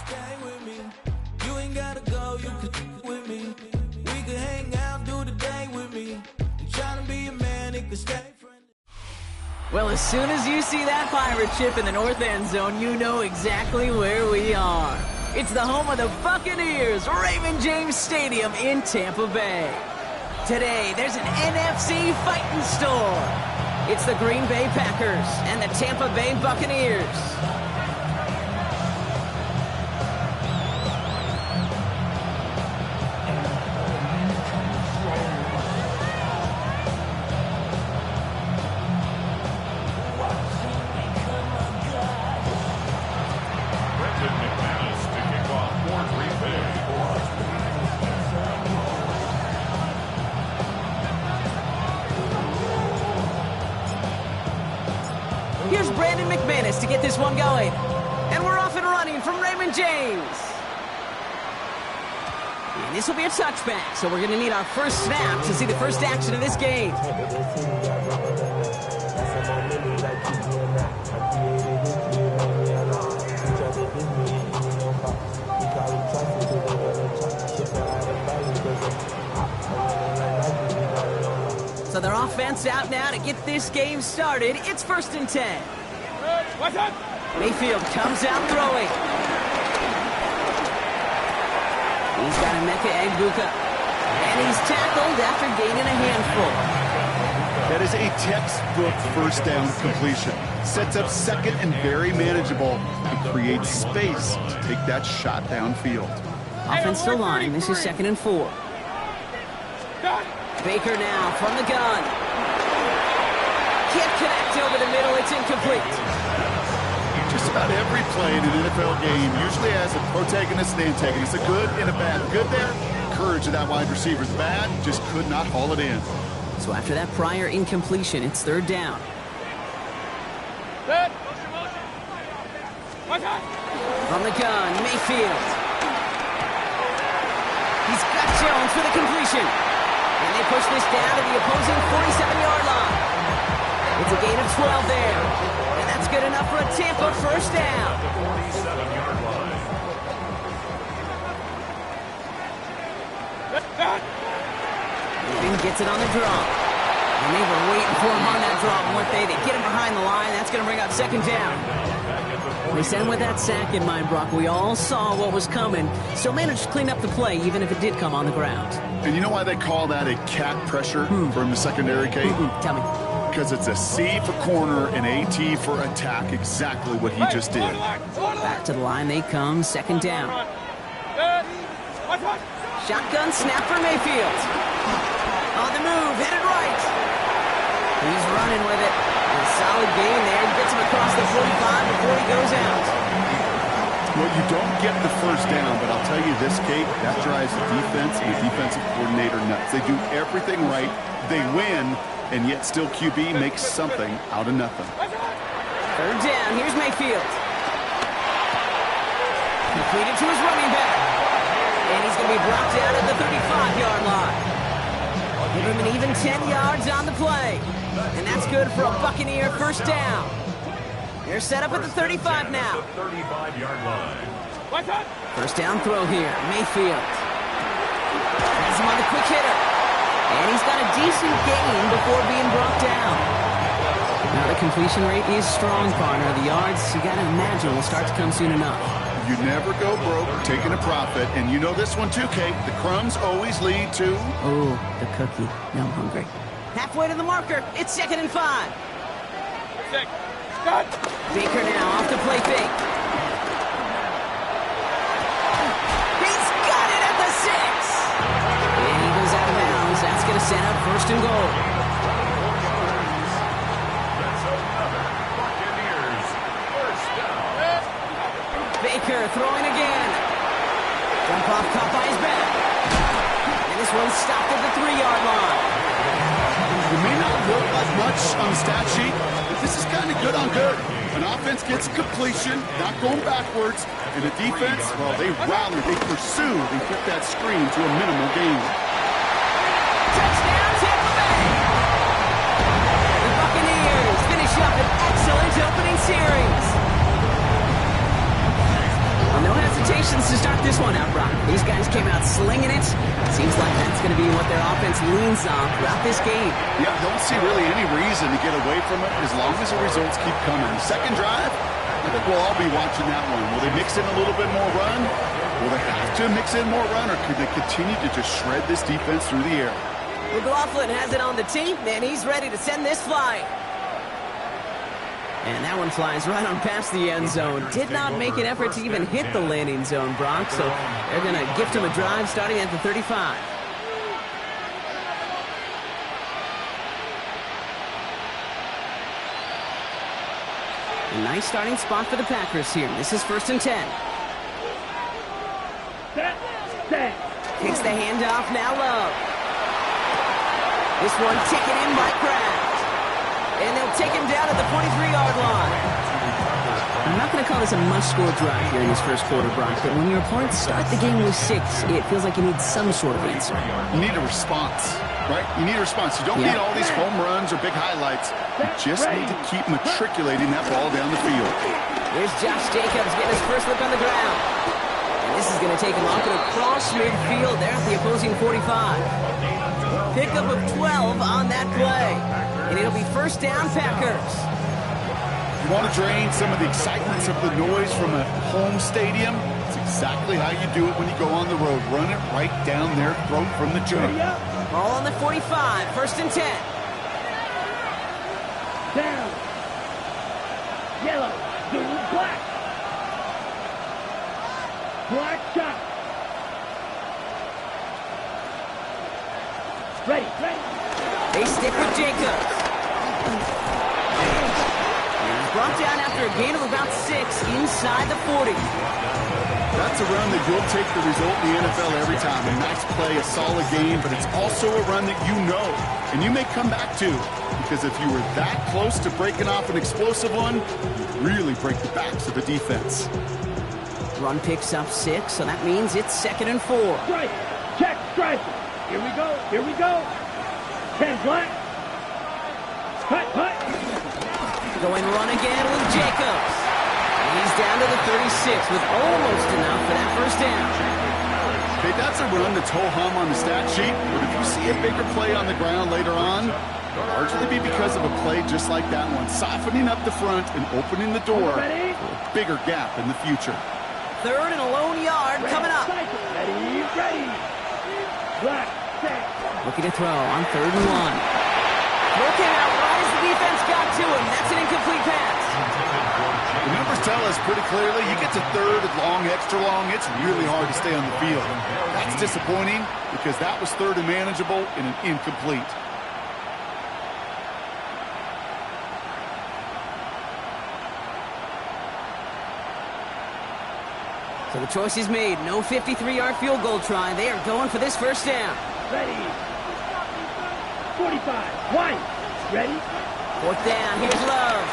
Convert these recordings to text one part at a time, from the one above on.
Stay with me. You ain't gotta go, you could with me. We could hang out, do the day with me. And trying to be a man, it could stay friendly. Well, as soon as you see that pirate ship in the north end zone, you know exactly where we are. It's the home of the Buccaneers, Raymond James Stadium in Tampa Bay. Today, there's an NFC fighting store. It's the Green Bay Packers and the Tampa Bay Buccaneers. Here's Brandon McManus to get this one going. And we're off and running from Raymond James. And this will be a touchback, so we're going to need our first snap to see the first action of this game. So their offense out now to get this game started. It's 1st and 10. Mayfield comes out throwing. He's got Emeka Egbuka. And he's tackled after gaining a handful. That is a textbook first down completion. Sets up second and very manageable and creates space to take that shot downfield. Offensive line, this is 2nd and 4. Baker now from the gun. Can't connect over the middle, it's incomplete. Just about every play in an NFL game usually has a protagonist and antagonist, a good and a bad. Good there, courage of that wide receiver. The bad, just could not haul it in. So after that prior incompletion, it's 3rd down. From the gun, Mayfield. He's got Jones for the completion. And they push this down to the opposing 47-yard line. It's a gain of 12 there. And that's good enough for a Tampa first down. 47-yard line. Even gets it on the draw. And they were waiting for him on that draw, weren't they? They get him behind the line. That's going to bring up 2nd down. They sent him with that sack in mind, Brock. We all saw what was coming. Still managed to clean up the play, even if it did come on the ground. And you know why they call that a cat pressure from the secondary, Kate? Tell me. Because it's a C for corner and AT for attack, exactly what he just did. Back to the line they come, 2nd down. Shotgun snap for Mayfield. On the move, hit it right. He's running with it. A solid gain there. Gets him across the 45 before he goes out. Well, you don't get the first down, but I'll tell you this, Kate, that drives the defense and the defensive coordinator nuts. They do everything right. They win, and yet still QB makes something out of nothing. 3rd down. Here's Mayfield. Completed to his running back. And he's going to be brought down at the 35-yard line. Give him an even 10 yards on the play. And that's good for a Buccaneer first down. They're set up at the 35 now. 35-yard line. First down throw here. Mayfield. Has him on the quick hitter. And he's got a decent gain before being brought down. Now the completion rate is strong, partner. The yards, you got to imagine, will start to come soon enough. You never go broke taking a profit, and you know this one too, Kate. The crumbs always lead to... Oh, the cookie. Now I'm hungry. Halfway to the marker. It's 2nd and 5. Baker now off the play fake. He's got it at the 6. And he goes out of bounds. That's going to set up 1st and goal. Baker throwing again. Jump off, caught by his back. And this one's stopped at the 3-yard line. It may not look like much on the stat sheet, but this is kind of good on good. An offense gets completion, not going backwards, and the defense, well, they rally, they pursue, they put that screen to a minimal gain. Touchdown, Tampa Bay! series. Well, no hesitations to start this one out, Brock. These guys came out slinging it. Seems like that's going to be what their offense leans on throughout this game. Yeah, don't see really any reason to get away from it as long as the results keep coming. Second drive, I think we'll all be watching that one. Will they mix in a little bit more run? Will they have to mix in more run, or could they continue to just shred this defense through the air? McLaughlin has it on the tee, and he's ready to send this flying. And that one flies right on past the end zone. Did not make an effort to even hit the landing zone, Brock, so they're going to gift him a drive starting at the 35. A nice starting spot for the Packers here. This is 1st and 10. Takes the handoff, now Love. This one taken in by Kraft. And they'll take him down at the 43-yard line. I'm not going to call this a must-score drive here in this first quarter, Brock, but when your opponents start the game with 6, it feels like you need some sort of answer. You need a response, right? You need a response. You don't need all these home runs or big highlights. You just need to keep matriculating that ball down the field. Here's Josh Jacobs getting his first look on the ground. And this is going to take him off and across midfield there at the opposing 45. Pickup of 12 on that play. And it'll be first down, Packers. You want to drain some of the excitement, some of the noise from a home stadium? It's exactly how you do it when you go on the road. Run it right down their throat from the jump. Ball on the 45, 1st and 10. Down. Yellow. Blue, black. Black shot. Ready. They stick with Jacobs. And he's brought down after a gain of about 6 inside the 40. That's a run that will take the result in the NFL every time. A nice play, a solid game, but it's also a run that you know and you may come back to, because if you were that close to breaking off an explosive one, you really break the backs of the defense. Run picks up 6, so that means it's 2nd and 4. Strike. Check. Strike. Here we go. 10 black. Hut. Going run again with Jacobs. And he's down to the 36 with almost enough for that first down. Okay, that's a run that's ho-hum on the stat sheet, but if you see a bigger play on the ground later on, it'll largely be because of a play just like that one, softening up the front and opening the door for a bigger gap in the future. 3rd and a lone yard coming up. Ready. Black. Set. Looking to throw on 3rd and 1. Throw came out right as the defense got to him. That's an incomplete pass. The numbers tell us pretty clearly, you get to 3rd and long, extra long, it's really hard to stay on the field. That's disappointing because that was 3rd and manageable and an incomplete. So the choice is made. No 53-yard field goal try. They are going for this first down. Ready. 45. White. Ready. 4th down. Here's Love.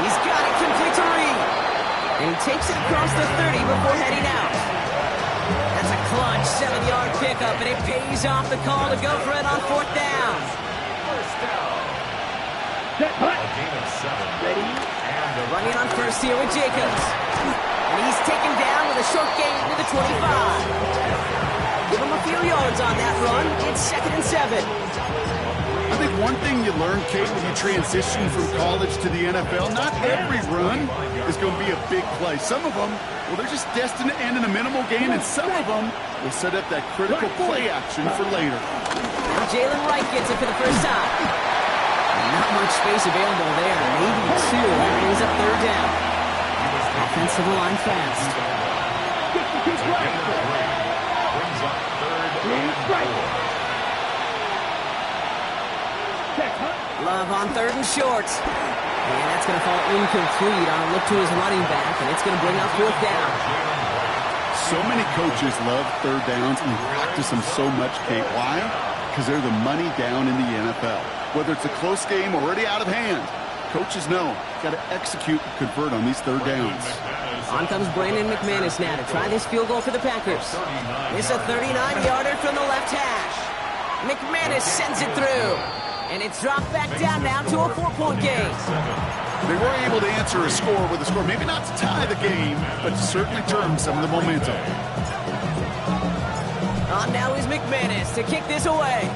He's got it complete to Reed. And he takes it across the 30 before heading out. That's a clutch 7-yard pickup, and it pays off the call to go for it on 4th down. Set. Hut. A gain of 7. Ready. Running on first here with Jacobs. And he's taken down with a short gain to the 25. Give him a few yards on that run. It's 2nd and 7. I think one thing you learn, Kate, when you transition from college to the NFL, not every run is going to be a big play. Some of them, well, they're just destined to end in a minimal gain, and some of them will set up that critical play action for later. And Jalen Wright gets it for the first time. Not much space available there. Maybe 2. That brings up 3rd down. Offensive line fast. Brings up 3rd and 4. Love on 3rd and short. And that's going to fall incomplete on a look to his running back, and it's going to bring up 4th down. So many coaches love 3rd downs, and they practice them so much, Kate. Why? Because they're the money down in the NFL. Whether it's a close game or already out of hand, coaches know got to execute and convert on these 3rd downs. On comes Brandon McManus now to try this field goal for the Packers. It's a 39-yarder from the left hash. McManus sends it through. And it's dropped back down now to a 4-point game. They were able to answer a score with a score, maybe not to tie the game, but to certainly turn some of the momentum. On now is McManus to kick this away.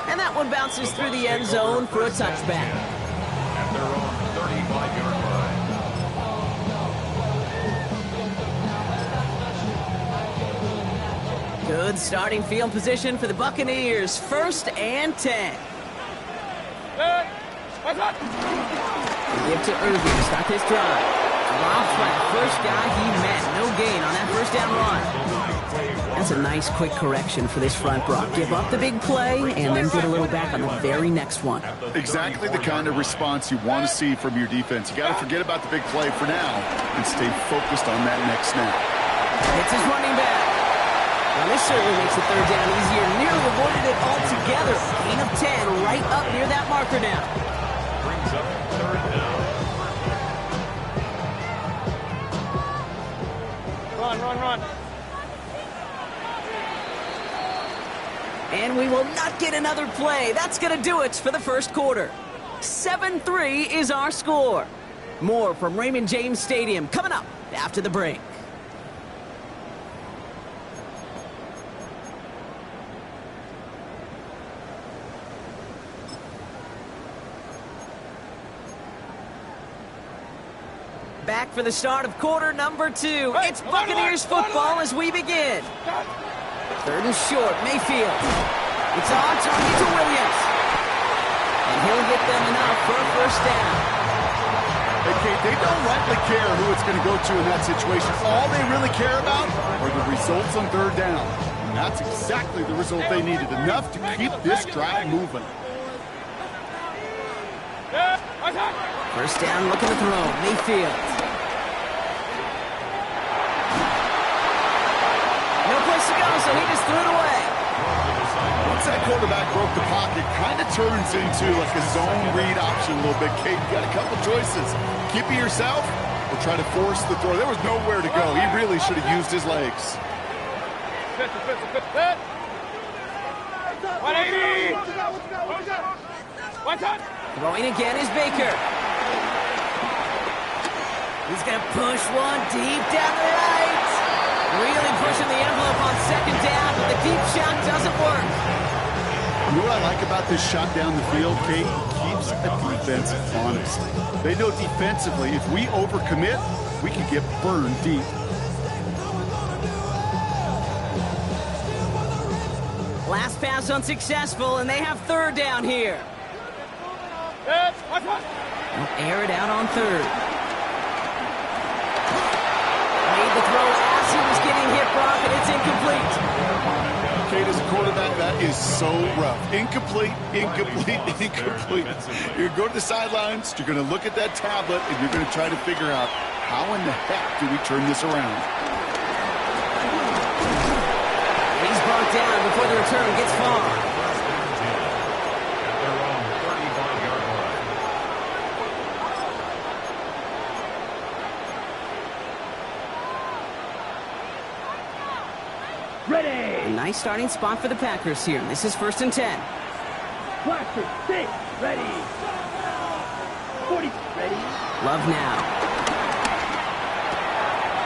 And that one bounces through the end zone for a touchback. At their own 35-yard line. Good starting field position for the Buccaneers. 1st and 10. Give to Irving to start this drive. Drops by the first guy he met. No gain on that first down run. That's a nice quick correction for this front, Brock. Give up the big play and then get a little back on the very next one. Exactly the kind of response you want to see from your defense. You got to forget about the big play for now and stay focused on that next snap. It's his running back. Now this certainly makes the third down easier. Nearly avoided it altogether. Gain of 10 right up near that marker now. Brings up third down. Run. And we will not get another play. That's going to do it for the first quarter. 7-3 is our score. More from Raymond James Stadium coming up after the break. Back for the start of quarter number 2. It's Buccaneers football as we begin. 3rd and short, Mayfield. It's on target to Williams. And he'll get them enough for a first down. Hey, Kate, they don't likely care who it's going to go to in that situation. All they really care about are the results on 3rd down. And that's exactly the result they needed. Enough to keep this drive moving. First down, looking to throw. Mayfield. No place to go, so he just threw it away. Once that quarterback broke the pocket, kind of turns into like a zone read option a little bit. Kate, you got a couple choices. Keep it yourself or try to force the throw. There was nowhere to go. He really should have used his legs. 180! Throwing again is Baker. He's going to push one deep down the right. Really pushing the envelope on 2nd down, but the deep shot doesn't work. You know what I like about this shot down the field, Kate? It keeps the defense honest. They know defensively, if we overcommit, we can get burned deep. Last pass unsuccessful, and they have 3rd down here. They'll air it out on 3rd. Made the throw as he was getting hit, Brock, and it's incomplete. Kate, as a quarterback, that is so rough. Incomplete. You're going to go to the sidelines, you're going to look at that tablet, and you're going to try to figure out how in the heck do we turn this around. He's brought down before the return gets far. Ready! A nice starting spot for the Packers here. This is 1st and 10. Classic 6, ready. 40, ready. Love now.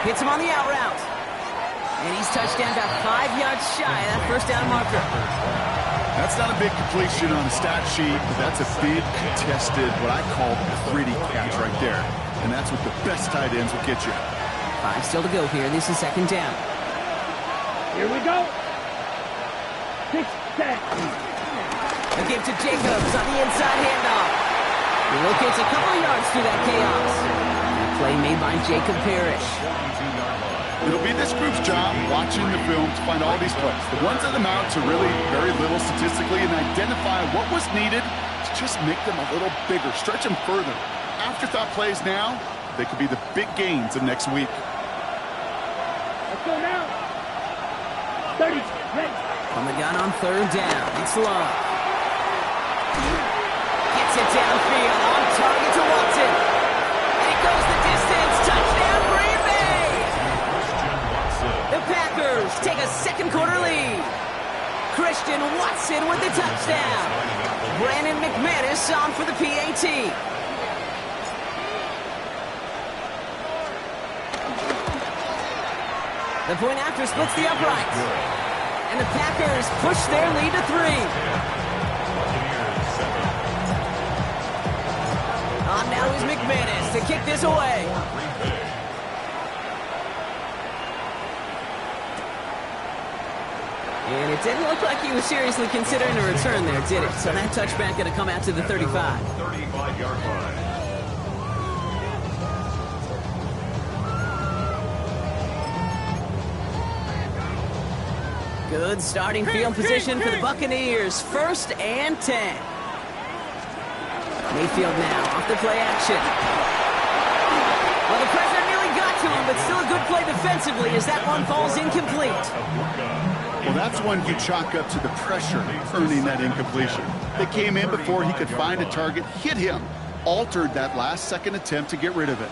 Hits him on the out route. And he's touched down about 5 yards shy of that first down marker. That's not a big completion on the stat sheet, but that's a big contested, what I call pretty catch right there. And that's what the best tight ends will get you. 5 still to go here. This is 2nd down. Here we go. 6, 10. A give to Jacobs on the inside handoff. He locates a couple of yards through that chaos. A play made by Jacob Parrish. It'll be this group's job watching the film to find all these plays. The ones that amount to really very little statistically and identify what was needed to just make them a little bigger, stretch them further. Afterthought plays now, they could be the big gains of next week. Let's go now. 30, ready. From the gun on 3rd down, it's Love. Gets it downfield, on target to Watson. And it goes the distance, touchdown Green Bay! The Packers Eagles take a second quarter lead. Christian Watson with the touchdown. Brandon McManus on for the PAT. The point after splits the uprights. And the Packers push their lead to 3. On now is McManus to kick this away. And it didn't look like he was seriously considering a return there, did it? So that touchback going to come out to the 35. 35-yard line. Good starting field position for the Buccaneers. 1st and 10. Mayfield now off the play action. Well, the pressure nearly got to him, but still a good play defensively as that one falls incomplete. Well, that's one you chalk up to the pressure earning that incompletion. They came in before he could find a target, hit him, altered that last-second attempt to get rid of it.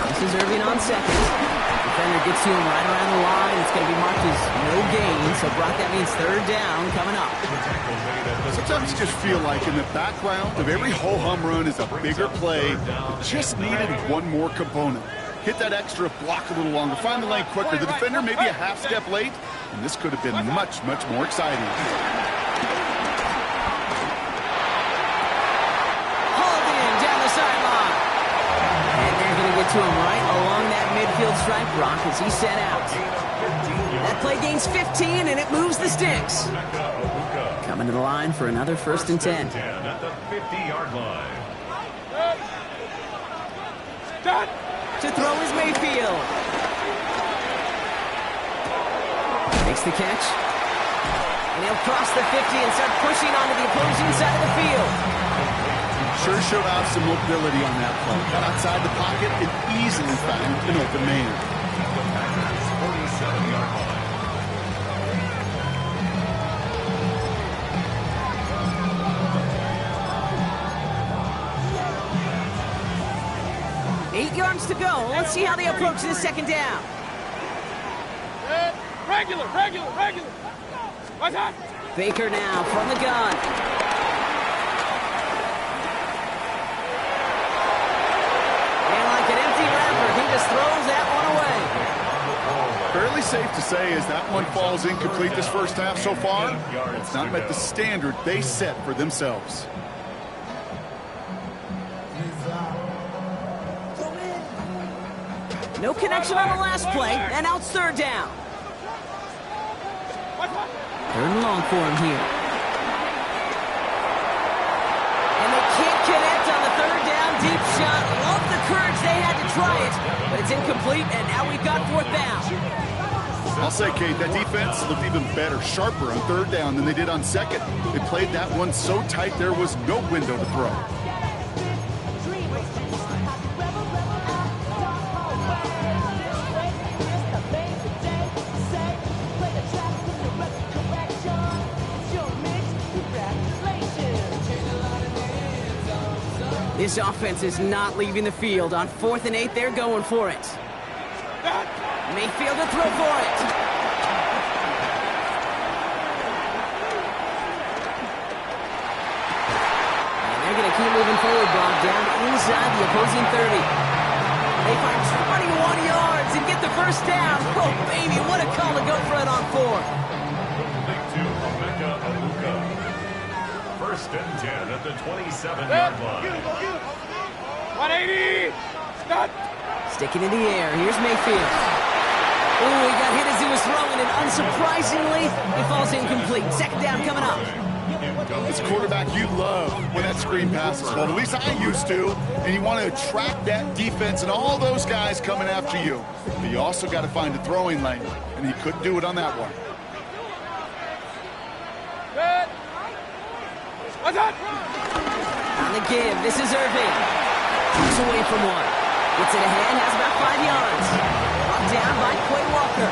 This is Irving on second. Defender gets to him right around the line. It's going to be marked as no gain. So, Brock, that means 3rd down coming up. Sometimes you just feel like in the background of every ho-hum run is a bigger play. It just needed one more component. Hit that extra block a little longer. Find the lane quicker. The defender maybe a half step late. And this could have been much, much more exciting. Hauled in down the sideline. And they're going to get to him right along that midfield stripe, Brock, as he's sent out. That play gains 15, and it moves the sticks. Coming to the line for another 1st and 10. At the 50-yard line. To throw is Mayfield. Makes the catch. And he'll cross the 50 and start pushing onto the opposing side of the field. Sure showed off some mobility on that play. Got outside the pocket and easily found an open man. 47-yard line. 8 yards to go. Let's see how they approach this 2nd down. Regular. What's that? Baker now from the gun. And like an empty wrapper, he just throws that one away. Fairly safe to say as that one falls incomplete this first half so far, it's not met the standard they set for themselves. No connection on the last play, and now it's 3rd down. 3rd and long for him here. And they can't connect on the 3rd down deep shot. Love the courage they had to try it, but it's incomplete, and now we've got 4th down. I'll say, Kate, that defense looked even better, sharper on 3rd down than they did on 2nd. They played that one so tight there was no window to throw. This offense is not leaving the field. On 4th and 8, they're going for it. Mayfield to throw for it. And they're going to keep moving forward, Bob, down inside the opposing 30. They find 21 yards and get the 1st down. Oh, baby, what a call to go for it on 4th. 1st and 10 at the 27-yard line. 180. Stop. Sticking in the air. Here's Mayfield. Ooh, he got hit as he was throwing, and unsurprisingly, it falls incomplete. 2nd down coming up. As a quarterback, you love when that screen pass is called. At least I used to. And you want to attract that defense and all those guys coming after you. But you also got to find a throwing lane, and he couldn't do it on that one. Good. What's that? On the give, this is Irving. Moves away from one. Gets it ahead, has about 5 yards. Brought down by Quay Walker.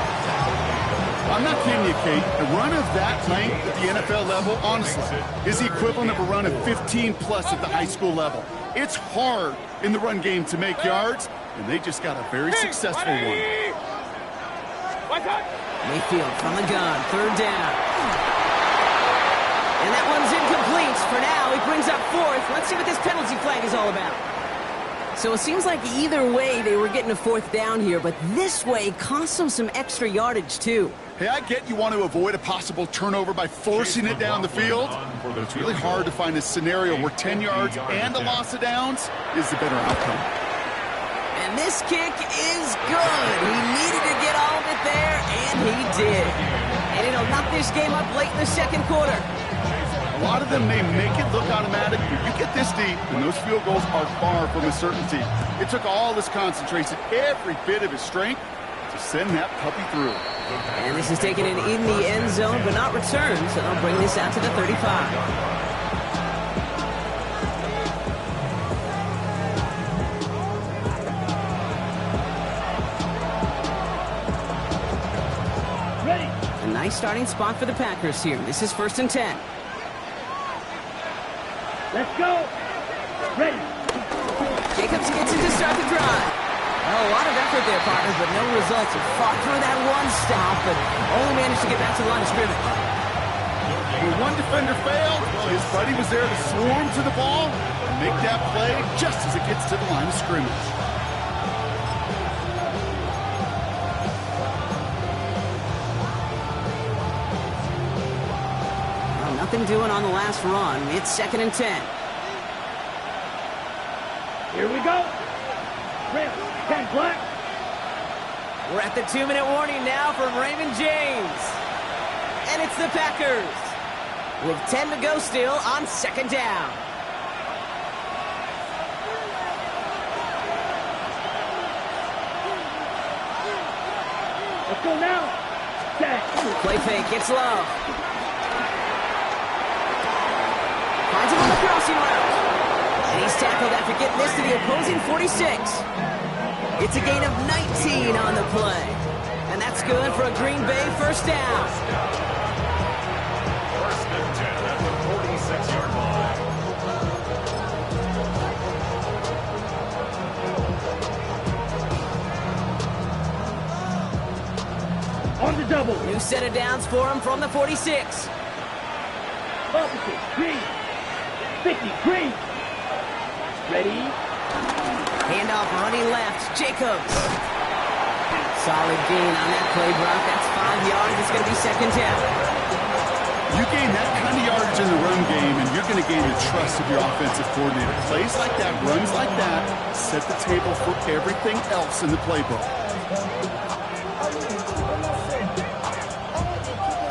I'm not kidding you, Kate. A run of that length at the NFL level, honestly, is the equivalent of a run of 15-plus at the high school level. It's hard in the run game to make yards, and they just got a very successful one. Mayfield from the gun, third down. And that one's incomplete. For now, he brings up fourth. Let's see what this penalty flag is all about. So it seems like either way they were getting a fourth down here, but this way cost them some extra yardage too. Hey, I get you want to avoid a possible turnover by forcing it down the field, but it's really hard to find a scenario where 10 yards and a loss of downs is the better outcome. And this kick is good. He needed to get all of it there, and he did. And it'll knock this game up late in the second quarter. A lot of them may make it look automatic, but you get this deep, and those field goals are far from a certainty. It took all his concentration, every bit of his strength, to send that puppy through. And this is taken in the end zone, but not returned, so they'll bring this out to the 35. Nice starting spot for the Packers here. This is 1st and 10. Let's go. Ready. Jacobs gets it to start the drive. Well, a lot of effort there, partner, but no results. He fought through that one stop, but only managed to get back to the line of scrimmage. When one defender failed, his buddy was there to swarm to the ball and make that play just as it gets to the line of scrimmage. Nothing doing on the last run. It's 2nd and 10. Here we go. Red, 10 black. We're at the 2-minute warning now from Raymond James. And it's the Packers with 10 to go still on 2nd down. Let's go now. Set. Play fake. It's low. Finds him on the crossing route. And he's tackled after getting this to the opposing 46. It's a gain of 19 on the play. And that's good for a Green Bay first down. 1st and 10 at the 46-yard line. On the double. New set of downs for him from the 46. Opposite. Green. 50. Green. Ready. Handoff running left. Jacobs. Solid gain on that play, Brock. That's 5 yards. It's going to be 2nd down. You gain that kind of yardage in the run game, and you're going to gain the trust of your offensive coordinator. Plays like that, runs like that, set the table for everything else in the playbook.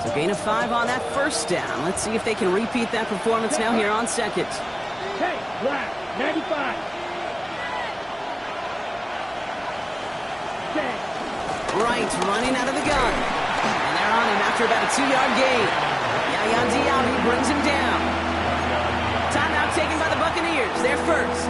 So gain of 5 on that first down. Let's see if they can repeat that performance now here on 2nd. Hey, black. 95. Set. Right, running out of the gun. And they're on him after about a 2-yard gain. Yaya Diaby brings him down. Timeout taken by the Buccaneers. They're first.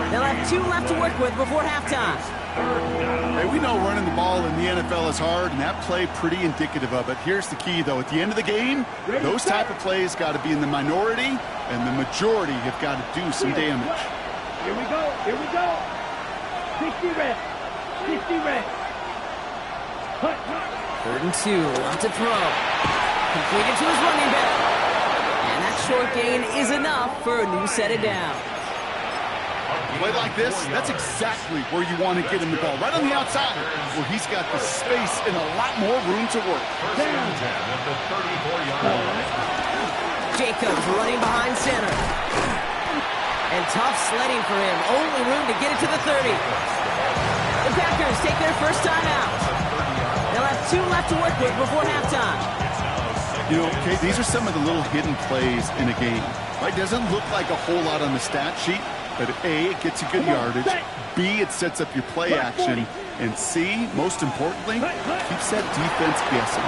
They'll have 2 left to work with before halftime. Hey, we know running the ball in the NFL is hard, and that play pretty indicative of it. Here's the key, though. At the end of the game, those type of plays got to be in the minority, and the majority have got to do some damage. Here we go. Here we go. 60 red. 60 red. Hut. 3rd and 2. Up to throw. Completed to his running back. And that short gain is enough for a new set of downs. Play like this, that's exactly where you want to get him the ball. Right on the outside, where he's got the space and a lot more room to work. 1st and 10 at the 34-yard line. Jacobs running behind center. And tough sledding for him. Only room to get it to the 30. The Packers take their first time out. They'll have 2 left to work with before halftime. You know, okay, these are some of the little hidden plays in a game. Right? Doesn't look like a whole lot on the stat sheet, but A, it gets you good yardage. B, it sets up your play action. And C, most importantly, keeps that defense guessing.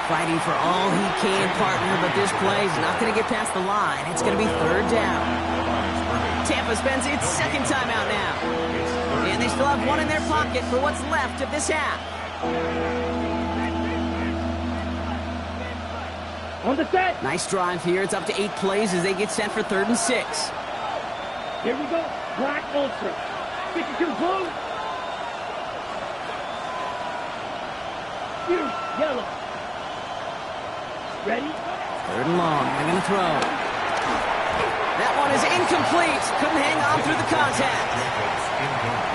Fighting for all he can, partner, but this play is not going to get past the line. It's going to be 3rd down. Tampa spends its 2nd timeout now. And they still have 1 in their pocket for what's left of this half. On the set. Nice drive here. It's up to 8 plays as they get set for 3rd and 6. Here we go. Black Ultra. 52 blue. Excuse, yellow. Ready? Third and long. They're going to throw. That one is incomplete. Couldn't hang on through the contact.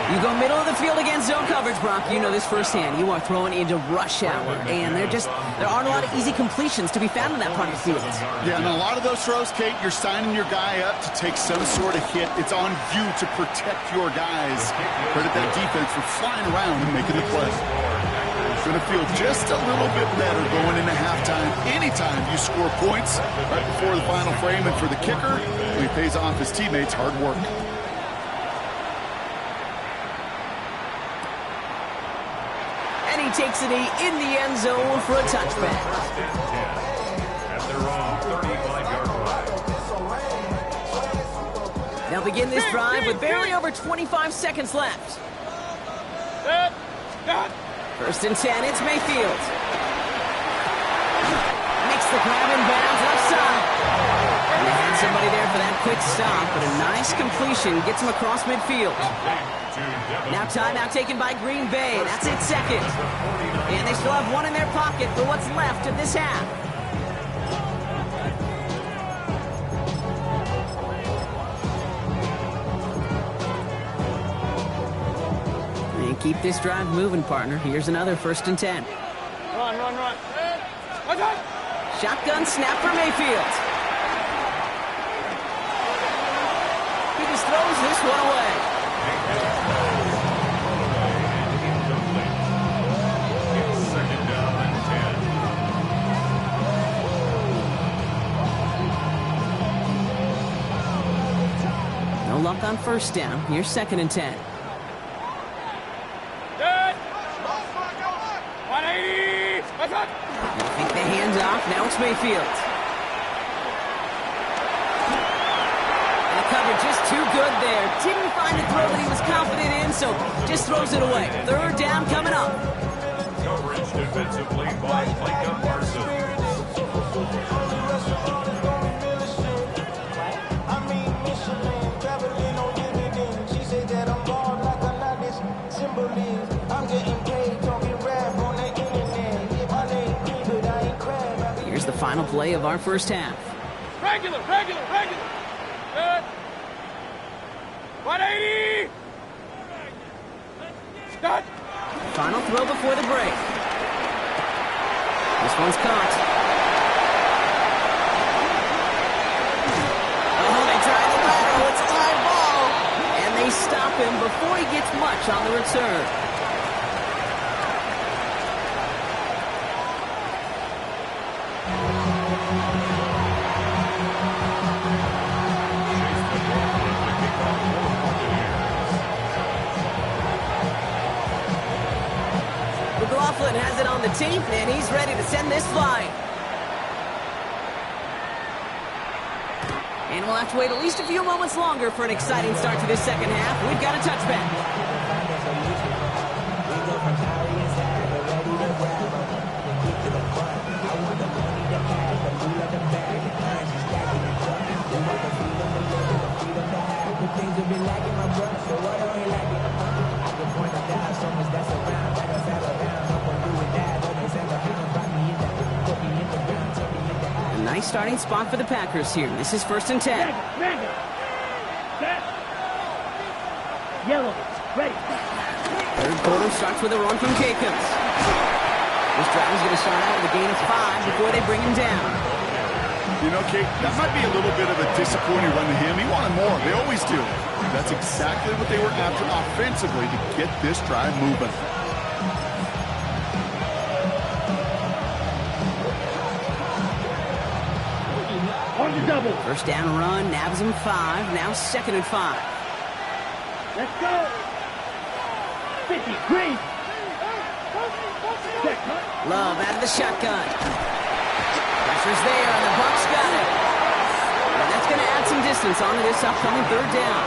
You go middle of the field against zone coverage, Brock. You know this firsthand. You are throwing into rush hour, and there aren't a lot of easy completions to be found in that part of the field. Yeah, and a lot of those throws, Kate, you're signing your guy up to take some sort of hit. It's on you to protect your guys. Credit that defense for flying around and making the play. Going to feel just a little bit better going into halftime. Anytime you score points right before the final frame, and for the kicker, he pays off his teammates' hard work. And he takes a knee in the end zone for a touchback. At their own 35-yard line. They'll begin this drive with barely over 25 seconds left. First and 10, it's Mayfield. Makes the grab in bounds left side. And they had somebody there for that quick stop, but a nice completion gets him across midfield. Now timeout taken by Green Bay. That's it, second. And they still have one in their pocket for what's left of this half. Keep this drive moving, partner. Here's another first and 10. Run. Shotgun snap for Mayfield. He just throws this one away. It's second down and 10. No luck on first down. Here's second and 10. 180. They think the hands off. Now it's Mayfield. And the cover just too good there. Didn't find a throw that he was confident in, so just throws it away. Third down coming up. Coverage defensively by Micah Parsons. Here's the final play of our first half. Regular. Good. 180. Start. Final throw before the break. This one's caught. Oh, they drive the lateral. It's a live ball. And they stop him before he gets much on the return. McLaughlin has it on the tee, and he's ready to send this flying. And we'll have to wait at least a few moments longer for an exciting start to this second half. We've got a touchback. Nice starting spot for the Packers here. This is first and 10. Ready. Set. Yellow. Ready. Third quarter starts with a run from Jacobs. This drive is going to start out with a gain of 5 before they bring him down. You know, Kate, that might be a little bit of a disappointing run to him. He wanted more. They always do. That's exactly what they were after offensively to get this drive moving. On the double. First down run, nabs him 5. Now second and 5. Let's go. 50. Green. Check. Love out of the shotgun. Pressure's there, and the Bucs got it. And that's going to add some distance onto this upcoming third down.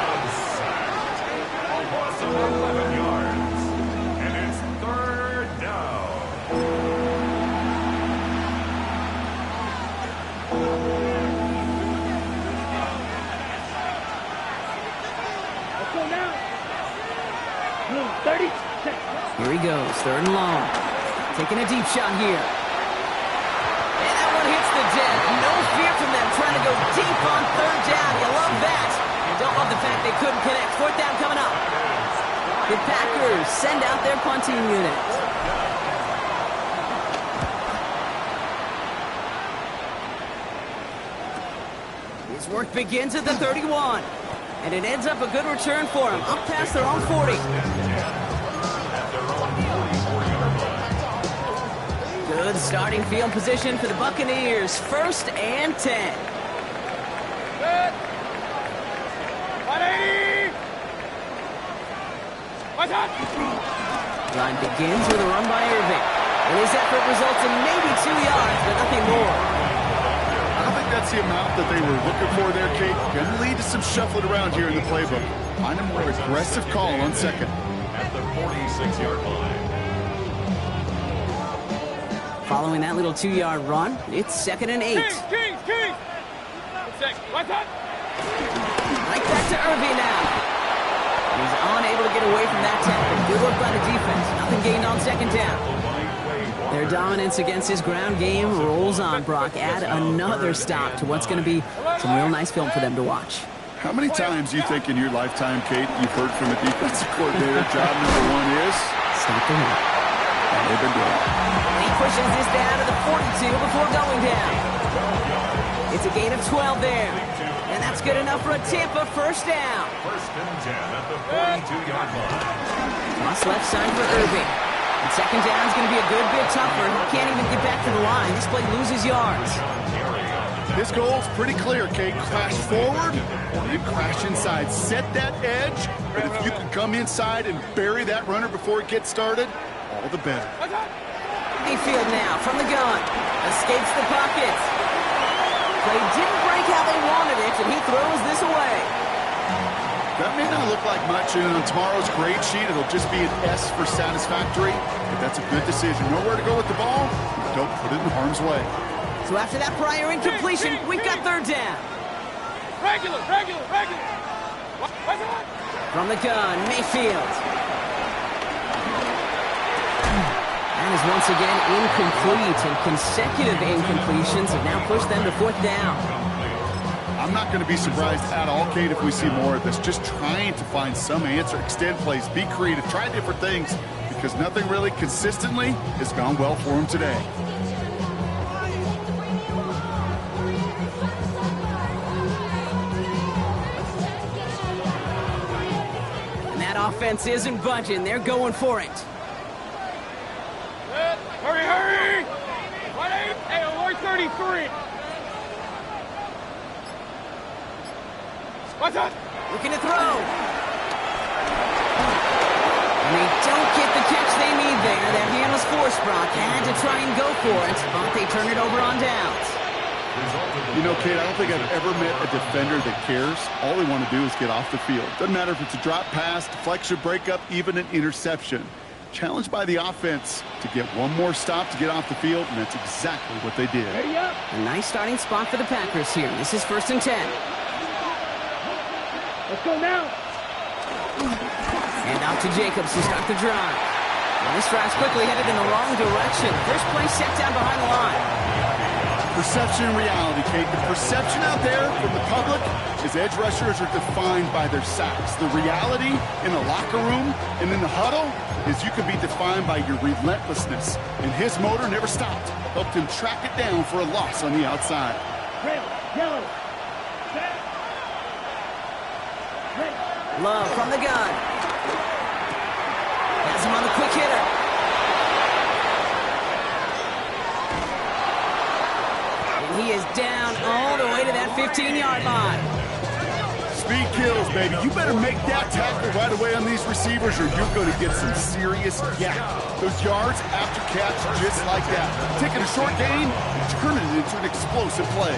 Loss of 11 yards. And it's third down. Let's go now. 30. Check. Here he goes, third and long. Taking a deep shot here. And that one hits the deck. No fear from them trying to go deep on third down. You love that. Don't love the fact they couldn't connect. Fourth down coming up. The Packers send out their punting unit. His work begins at the 31. And it ends up a good return for him. Up past their own 40. Good starting field position for the Buccaneers. 1st and 10. Good. 180. What's up? Line begins with a run by Irving. And his effort results in maybe 2 yards, but nothing more. I don't think that's the amount that they were looking for there, Kate. Going to lead to some shuffling around here in the playbook. Find a more aggressive call on second. At the 46-yard line. Following that little 2-yard run, it's 2nd and 8. King. What's up? Right back to Irving now. He's unable to get away from that tackle. Good work by the defense. Nothing gained on 2nd down. Their dominance against his ground game rolls on, Brock. Add another stop to what's going to be some real nice film for them to watch. How many times do you think in your lifetime, Kate, you've heard from a defensive coordinator, job number 1 is? Stop the run. And they've been doing it. He pushes this down to the 42 before going down. It's a gain of 12 there. And that's good enough for a Tampa 1st down. 1st and 10 at the 42-yard line. Toss left side for Irving. And 2nd down is going to be a good bit tougher. He can't even get back to the line. This play loses yards. This goal's pretty clear, Kate. Crash forward and then crash inside. Set that edge, and if you can come inside and bury that runner before it gets started, all the better. Mayfield now from the gun. Escapes the pockets. Play didn't break how they wanted it, and he throws this away. That may not look like much, and on tomorrow's grade sheet, it'll just be an S for satisfactory, but that's a good decision. Nowhere to go with the ball, don't put it in harm's way. So after that prior incompletion, we've got 3rd down. Regular. What's up? From the gun, Mayfield. That is once again incomplete, and consecutive incompletions have now pushed them to 4th down. I'm not going to be surprised at all, Kate, if we see more of this. Just trying to find some answer, extend plays, be creative, try different things, because nothing really consistently has gone well for them today. And that offense isn't budging. They're going for it. Hurry! 33. What's up? Looking to throw. And they don't get the catch they need there. That hand was forced, Brock. Had to try and go for it, but they turn it over on downs. You know, Kate, I don't think I've ever met a defender that cares. All they want to do is get off the field. Doesn't matter if it's a drop pass, deflection, breakup, even an interception. Challenged by the offense to get one more stop to get off the field, and that's exactly what they did. A nice starting spot for the Packers here. This is 1st and 10. Let's go now. And out to Jacobs to start the drive. And this drive's quickly headed in the wrong direction. First play set down behind the line. Perception and reality, Kate. The perception out there from the public is edge rushers are defined by their sacks. The reality in the locker room and in the huddle is you can be defined by your relentlessness. And his motor never stopped. Helped him track it down for a loss on the outside. Red, yellow. Set. Red. Love from the gun. Has him on the quick hitter. And he is down all the way to that 15-yard line. Speed kills, baby. You better make that tackle right away on these receivers or you're going to get some serious yak. Those yards after catch just like that. Taking a short gain and turning it into an explosive play.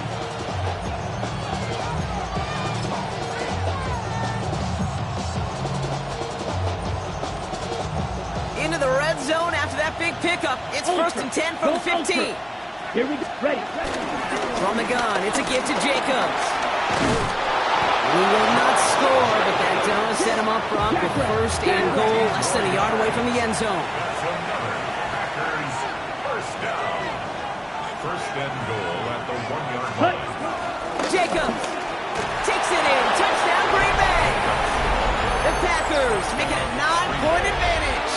Into the red zone after that big pickup. It's 1st and 10 from the 15. Here we go. Ready. From the gun, it's a give to Jacobs. He will not score, but that does set him up, Brock, with 1st and goal, less than a yard away from the end zone. Packers first down. First and goal at the 1-yard line. Jacobs takes it in. Touchdown, Green Bay. The Packers make it a 9-point advantage.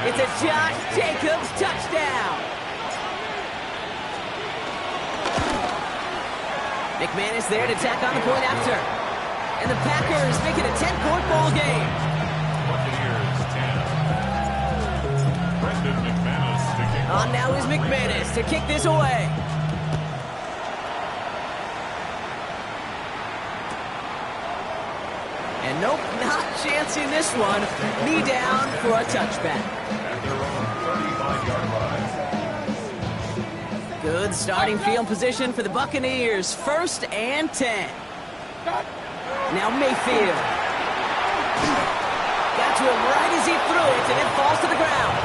It's a Josh Jacobs touchdown. McManus there to tack on the point after. And the Packers make it a 10-point ball game. Buccaneers 10. Brendan McManus to kick. On now is McManus to kick this away. And nope, not chancing this one. Knee down for a touchback. At their own 35-yard line. Good starting field position for the Buccaneers. 1st and 10. Now Mayfield. Got to him right as he threw it, and it falls to the ground.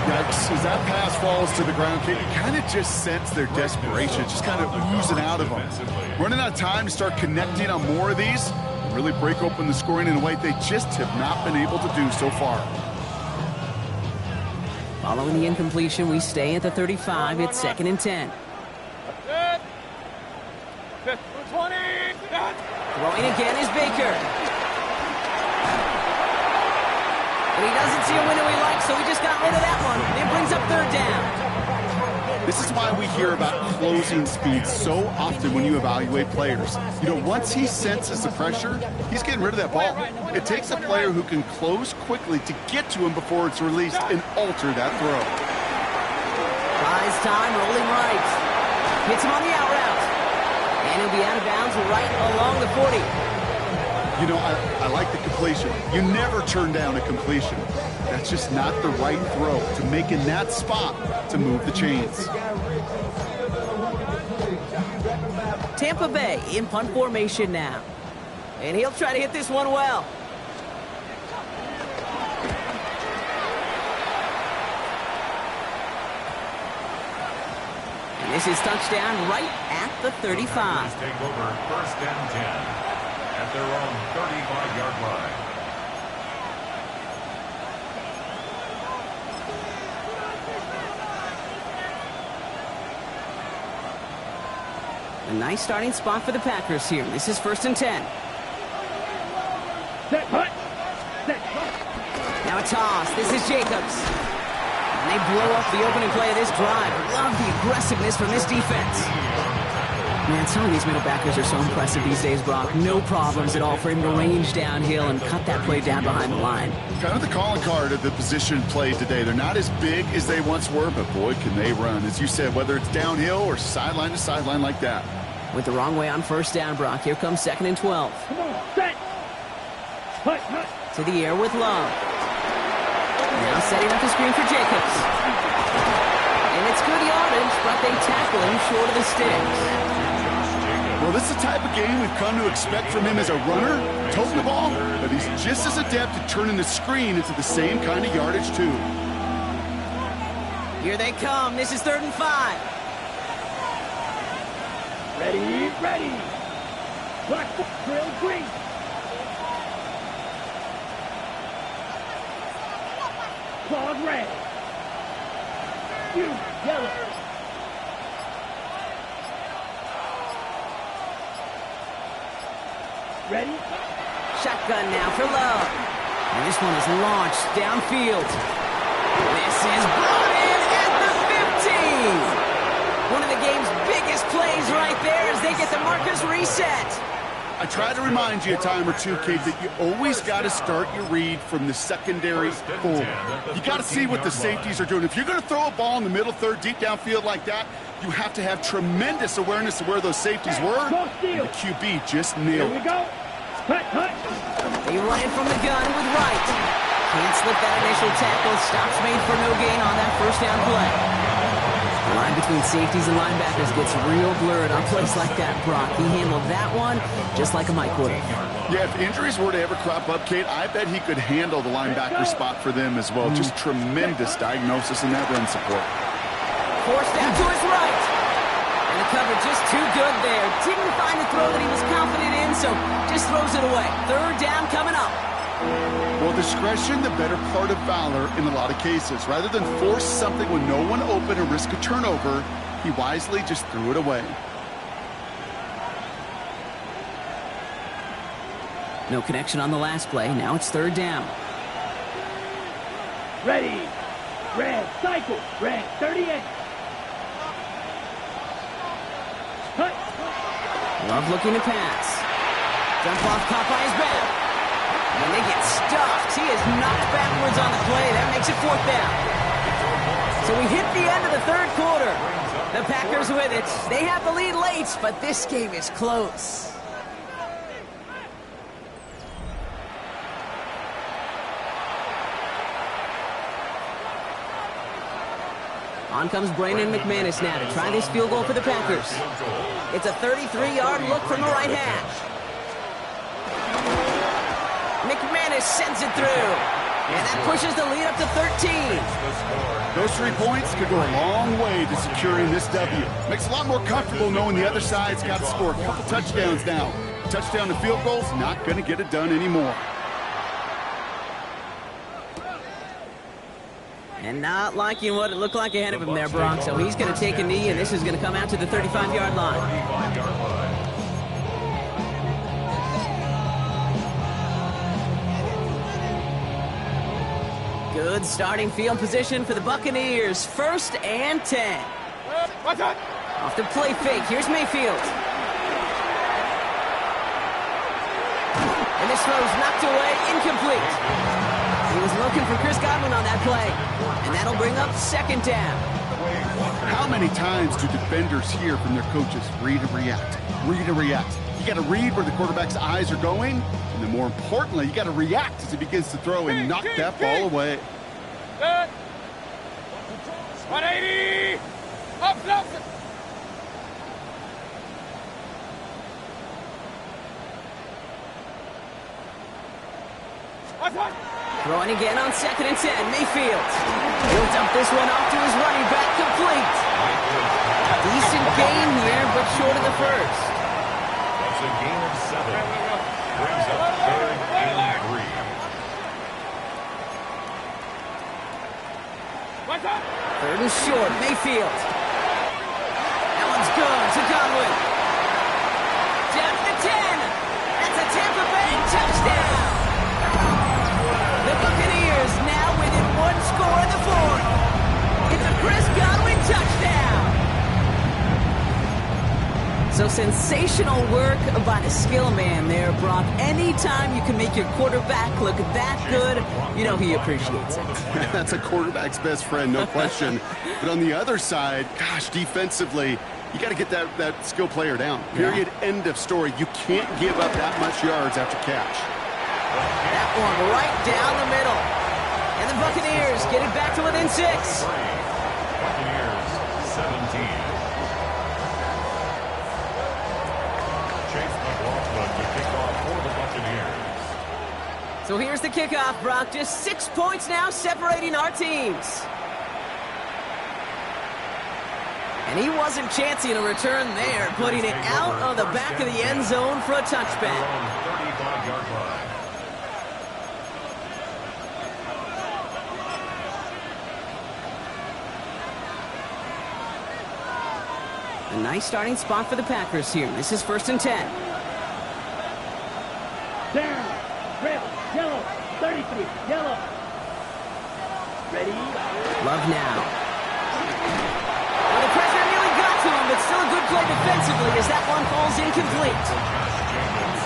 Yikes, as that pass falls to the ground, Kate, you kind of just sense their desperation, just kind of oozing out of them. Running out of time to start connecting on more of these, really break open the scoring in a way they just have not been able to do so far. Following the incompletion, we stay at the 35. It's 2nd and 10. Throwing again is Baker. And he doesn't see a window he likes, so he just got rid of that one. And it brings up 3rd down. This is why we hear about closing speed so often when you evaluate players. You know, once he senses the pressure, he's getting rid of that ball. It takes a player who can close quickly to get to him before it's released and alter that throw. Buys time, rolling right. Hits him on the out route. And he'll be out of bounds right along the 40. You know, I like the completion. You never turn down a completion. That's just not the right throw to make in that spot to move the chains. Tampa Bay in punt formation now. And he'll try to hit this one well. And this is touchdown right at the 35. Packers take over 1st and 10 at their own 35-yard line. A nice starting spot for the Packers here. This is 1st and 10. Set punt. Set punt. Now a toss. This is Jacobs. And they blow up the opening play of this drive. Love the aggressiveness from this defense. Man, some of these middle backers are so impressive these days, Brock. No problems at all for him to range downhill and cut that play down behind the line. Kind of the calling card of the position played today. They're not as big as they once were, but boy, can they run. As you said, whether it's downhill or sideline to sideline like that. Went the wrong way on 1st down, Brock. Here comes 2nd and 12. Come on, set. Punt, punt. To the air with Love. Now setting up the screen for Jacobs. And it's good yardage, but they tackle him short of the sticks. Well, this is the type of game we've come to expect from him as a runner, toting the ball, but he's just as adept at turning the screen into the same kind of yardage, too. Here they come. This is 3rd and 5. Ready, ready. Black, trail, green. Claws red. You, yellow. Ready? Shotgun now for Love. And this one is launched downfield. This is brought in at the 15. One of the game's biggest plays right there as they get the Marcus reset. I try to remind you a time or two, Kate, that you always got to start your read from the secondary forward. You got to see what the safeties are doing. If you're going to throw a ball in the middle third, deep downfield like that, you have to have tremendous awareness of where those safeties were. And the QB just nailed Here it. we go. Punt, punt. They run it from the gun with Wright. Can't slip that initial tackle. Stops made for no gain on that 1st down play. The line between safeties and linebackers gets real blurred on plays like that, Brock. He handled that one just like a Mike would. Yeah, if injuries were to ever crop up, Kate, I bet he could handle the linebacker spot for them as well. Just tremendous diagnosis in that run support. Forced out to his right. And the cover just too good there. Didn't find the throw that he was confident in, so just throws it away. 3rd down coming up. Well, discretion, the better part of valor in a lot of cases. Rather than force something when no one open and risk a turnover, he wisely just threw it away. No connection on the last play. Now it's third down. Ready. Red. Cycle. Red. 38. Cut. Love looking to pass. Dump off caught by his back. And they get stuffed. He is knocked backwards on the play. That makes it fourth down. So we hit the end of the third quarter. The Packers with it. They have the lead late, but this game is close. On comes Brandon McManus now to try this field goal for the Packers. It's a 33-yard look from the right hash. McManus sends it through. And that pushes the lead up to 13. Those 3 points could go a long way to securing this W. Makes it a lot more comfortable knowing the other side's got to score a couple touchdowns now. Touchdown to field goals, not going to get it done anymore. And not liking what it looked like ahead of him there, Brock. So he's going to take a knee, and this is going to come out to the 35-yard line. Good starting field position for the Buccaneers. 1st and 10. Off the play fake. Here's Mayfield. And this throw's knocked away, incomplete. He was looking for Chris Godwin on that play. And that'll bring up 2nd down. How many times do defenders hear from their coaches, read and react, read and react? You got to read where the quarterback's eyes are going, and then more importantly, you got to react as he begins to throw and knock that ball away. 180! Up, up! Throwing again on 2nd and 10. Mayfield. He'll dump this one off to his running back, complete. Decent gain here, but short of the first. That's a gain of 7. Brings up 3rd and 3. Third and short. Mayfield. That one's good to Godwin. Down to the 10. That's a Tampa Bay touchdown. The Buccaneers now within 1 score in the 4th. It's a Chris Godwin touchdown. So sensational work by the skill man there, Brock. Anytime you can make your quarterback look that good, you know he appreciates it. That's a quarterback's best friend, no question. But on the other side, gosh, defensively, you got to get that skill player down. Period. Yeah. End of story. You can't give up that much yards after catch. That one right down the middle. And the Buccaneers get it back to within 6. Buccaneers 17. Chase McLaughlin to kick off for the Buccaneers. So here's the kickoff, Brock. Just 6 points now separating our teams. And he wasn't chancing a return there, putting it out on the back of the end zone for a touchback. 35-yard line. A nice starting spot for the Packers here. This is 1st and 10. Down. Red. Yellow. 33. Yellow. Ready. Love now. Well, the pressure nearly got to him, but still a good play defensively as that one falls incomplete.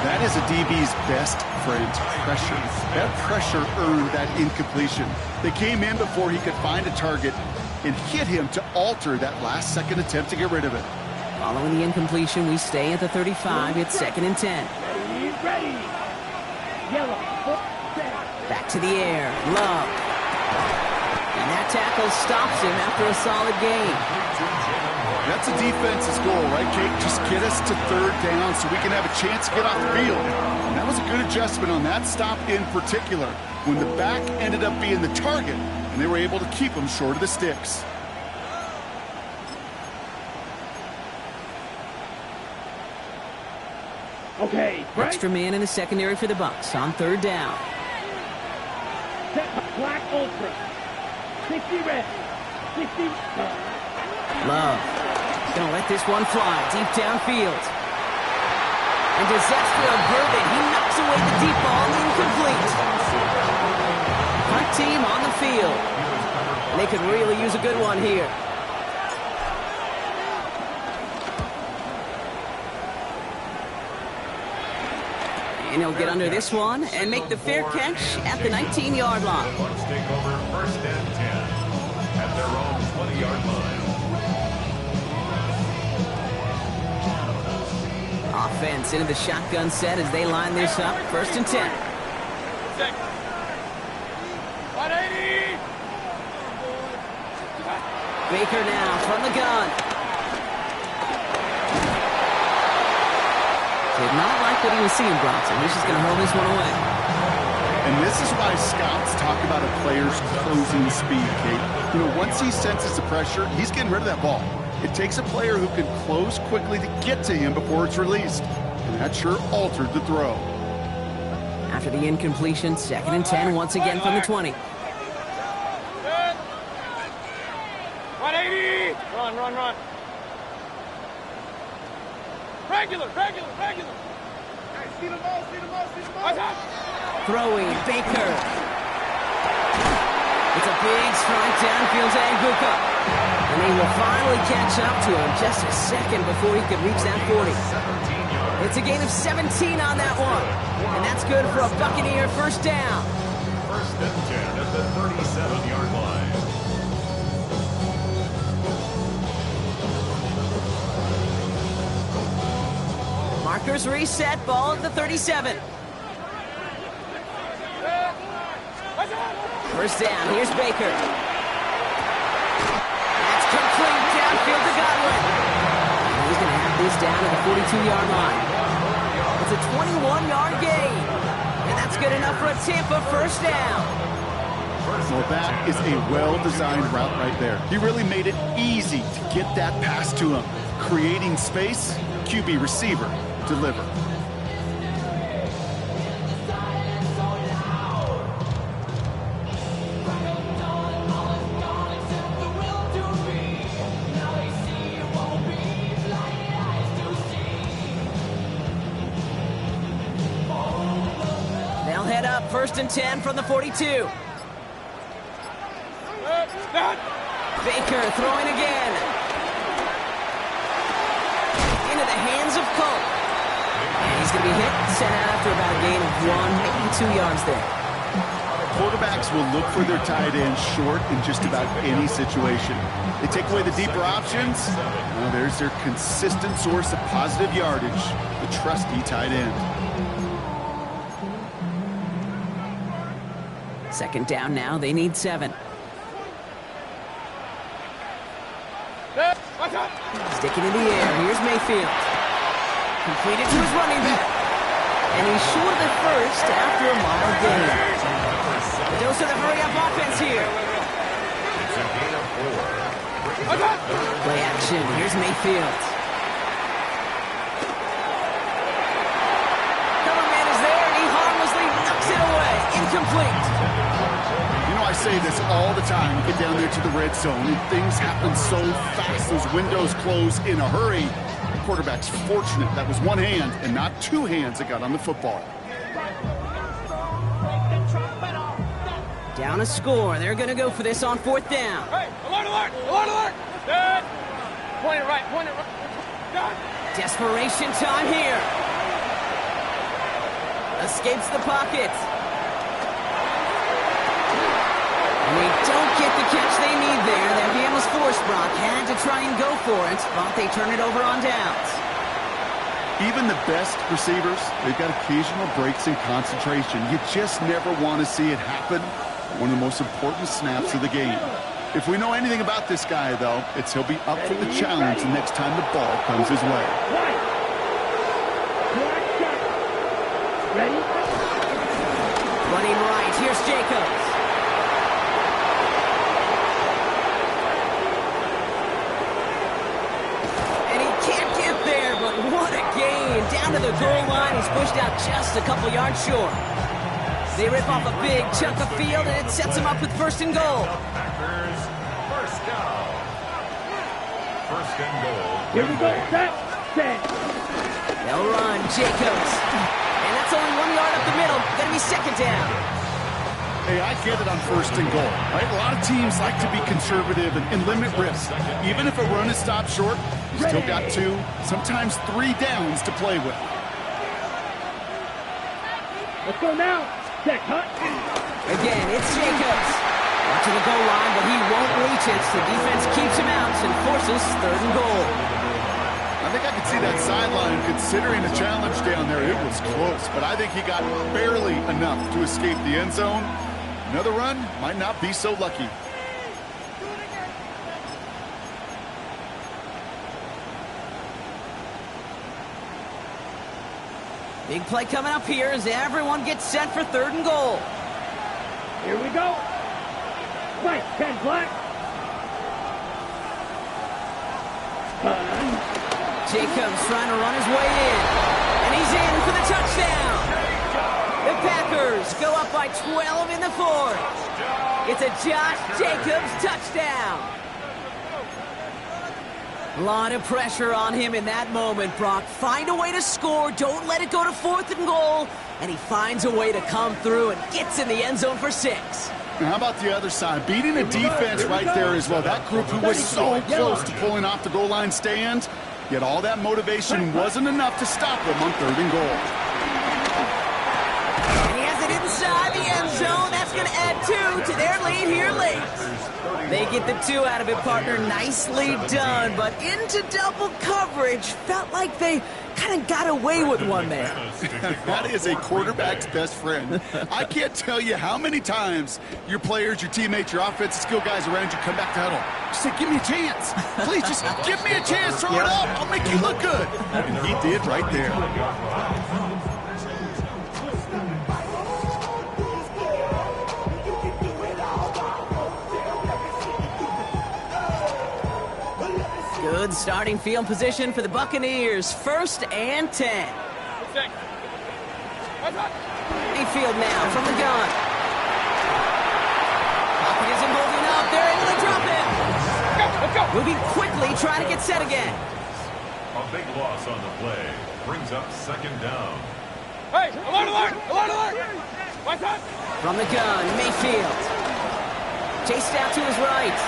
That is a DB's best friend, pressure. That pressure earned that incompletion. They came in before he could find a target and hit him to alter that last-second attempt to get rid of it. Following the incompletion, we stay at the 35. It's 2nd and 10. Ready. Yellow. Back to the air. Love. And that tackle stops him after a solid gain. That's a defense's goal, right, Kate? Just get us to 3rd down so we can have a chance to get off the field. And that was a good adjustment on that stop in particular, when the back ended up being the target, and they were able to keep him short of the sticks. Okay. Extra man in the secondary for the Bucs on 3rd down. Set black ultra. 60 red. 60. Love. He's going to let this one fly deep downfield. And disaster averted. He knocks away the deep ball, incomplete. Punt team on the field. And they could really use a good one here. And he'll get under this one and make the fair catch at the 19-yard line. Bucks take over 1st and 10 at their own 20-yard line. Offense into the shotgun set as they line this up. 1st and 10. 180. Baker now from the gun. Did not like what he was seeing, Bronson. He's just going to hurl this one away. And this is why scouts talk about a player's closing speed, Kate. You know, once he senses the pressure, he's getting rid of that ball. It takes a player who can close quickly to get to him before it's released. And that sure altered the throw. After the incompletion, 2nd and 10 once again from the 20. 180. Run. Regular. See the ball. Throwing, Baker. It's a big strike downfield to Anguka. And they will finally catch up to him just a second before he could reach that 40. It's a gain of 17 on that one. And that's good for a Buccaneer 1st down. 1st and 10 at the 37-yard line. Markers reset, ball at the 37. 1st down, here's Baker. That's complete, downfield to Godwin. And he's going to have this down at the 42-yard line. It's a 21-yard gain. And that's good enough for a Tampa 1st down. Well, that is a well-designed route right there. He really made it easy to get that pass to him. Creating space, QB receiver, deliver. They'll head up 1st and 10 from the 42. Baker throwing again. Into the hands of Colt. And he's going to be hit, sent out after about a gain of 1, maybe 2 yards there. Quarterbacks will look for their tight end short in just about any situation. They take away the deeper options. Well, there's their consistent source of positive yardage, the trusty tight end. 2nd down now, they need 7. Sticking in the air, here's Mayfield. Completed to his running back. And he's short of the 1st after a mile gain. A dose of the hurry-up offense here. It's a gain of 4. Play action, here's Mayfield. Cover man is there, and he harmlessly knocks it away. Incomplete. You know, I say this all the time. You get down there to the red zone, and things happen so fast. Those windows close in a hurry. The quarterback's fortunate that was one hand and not 2 hands that got on the football. Down a score. They're going to go for this on 4th down. Hey, alert! Dead. Point it right. Done. Desperation time here. Escapes the pocket. And they don't get the catch they need there. That game was forced. Brock had to try and go for it, but they turn it over on downs. Even the best receivers, they've got occasional breaks in concentration. You just never want to see it happen. One of the most important snaps of the game. If we know anything about this guy, though, it's he'll be up for the challenge the next time the ball comes his way. Ready? Running right, here's Jacobs. And he can't get there, but what a gain. Down to the goal line, he's pushed out just a couple yards short. They rip off a big chunk of field, and it sets them up with first and goal. Packers, first down. First and goal. Here we go. Set. Set. They'll run. Jacobs. And that's only 1 yard up the middle. Gonna be second down. Hey, I get it on first and goal, right? A lot of teams like to be conservative and limit risk. Even if a run is stopped short, you still got 2, sometimes 3 downs to play with. Let's go now. Set. Cut. Again, it's Jacobs. Watching the goal line, but he won't reach it. So the defense keeps him out and forces third and goal. I think I could see that sideline considering a challenge down there. It was close, but I think he got barely enough to escape the end zone. Another run might not be so lucky. Big play coming up here as everyone gets set for third and goal. Here we go. Right, 10 black. Jacobs trying to run his way in. And he's in for the touchdown. The Packers go up by 12 in the fourth. It's a Josh Jacobs touchdown. A lot of pressure on him in that moment, Brock. Find a way to score. Don't let it go to fourth and goal. And he finds a way to come through and gets in the end zone for 6. Now, how about the other side? Beating a defense right there as well. That group who was so close to pulling off the goal line stand, yet all that motivation wasn't enough to stop them on third and goal. And he has it inside the end zone. That's going to add 2 to their lead here late. They get the 2 out of it, partner. Nicely done, but into double coverage. Felt like they kind of got away with one man. That is a quarterback's best friend. I can't tell you how many times your players, your teammates, your offensive skill guys around you come back to huddle. Just say, give me a chance. Please, just give me a chance. Throw it up. I'll make you look good. And he did right there. Good starting field position for the Buccaneers. First and 10. Mayfield now from the gun. Pocket isn't moving up. They're able to drop it. Let's go. Moving quickly, trying to get set again. A big loss on the play. Brings up second down. Hey, alert, alert, alert, alert. My time. From the gun, Mayfield. Chased out to his right.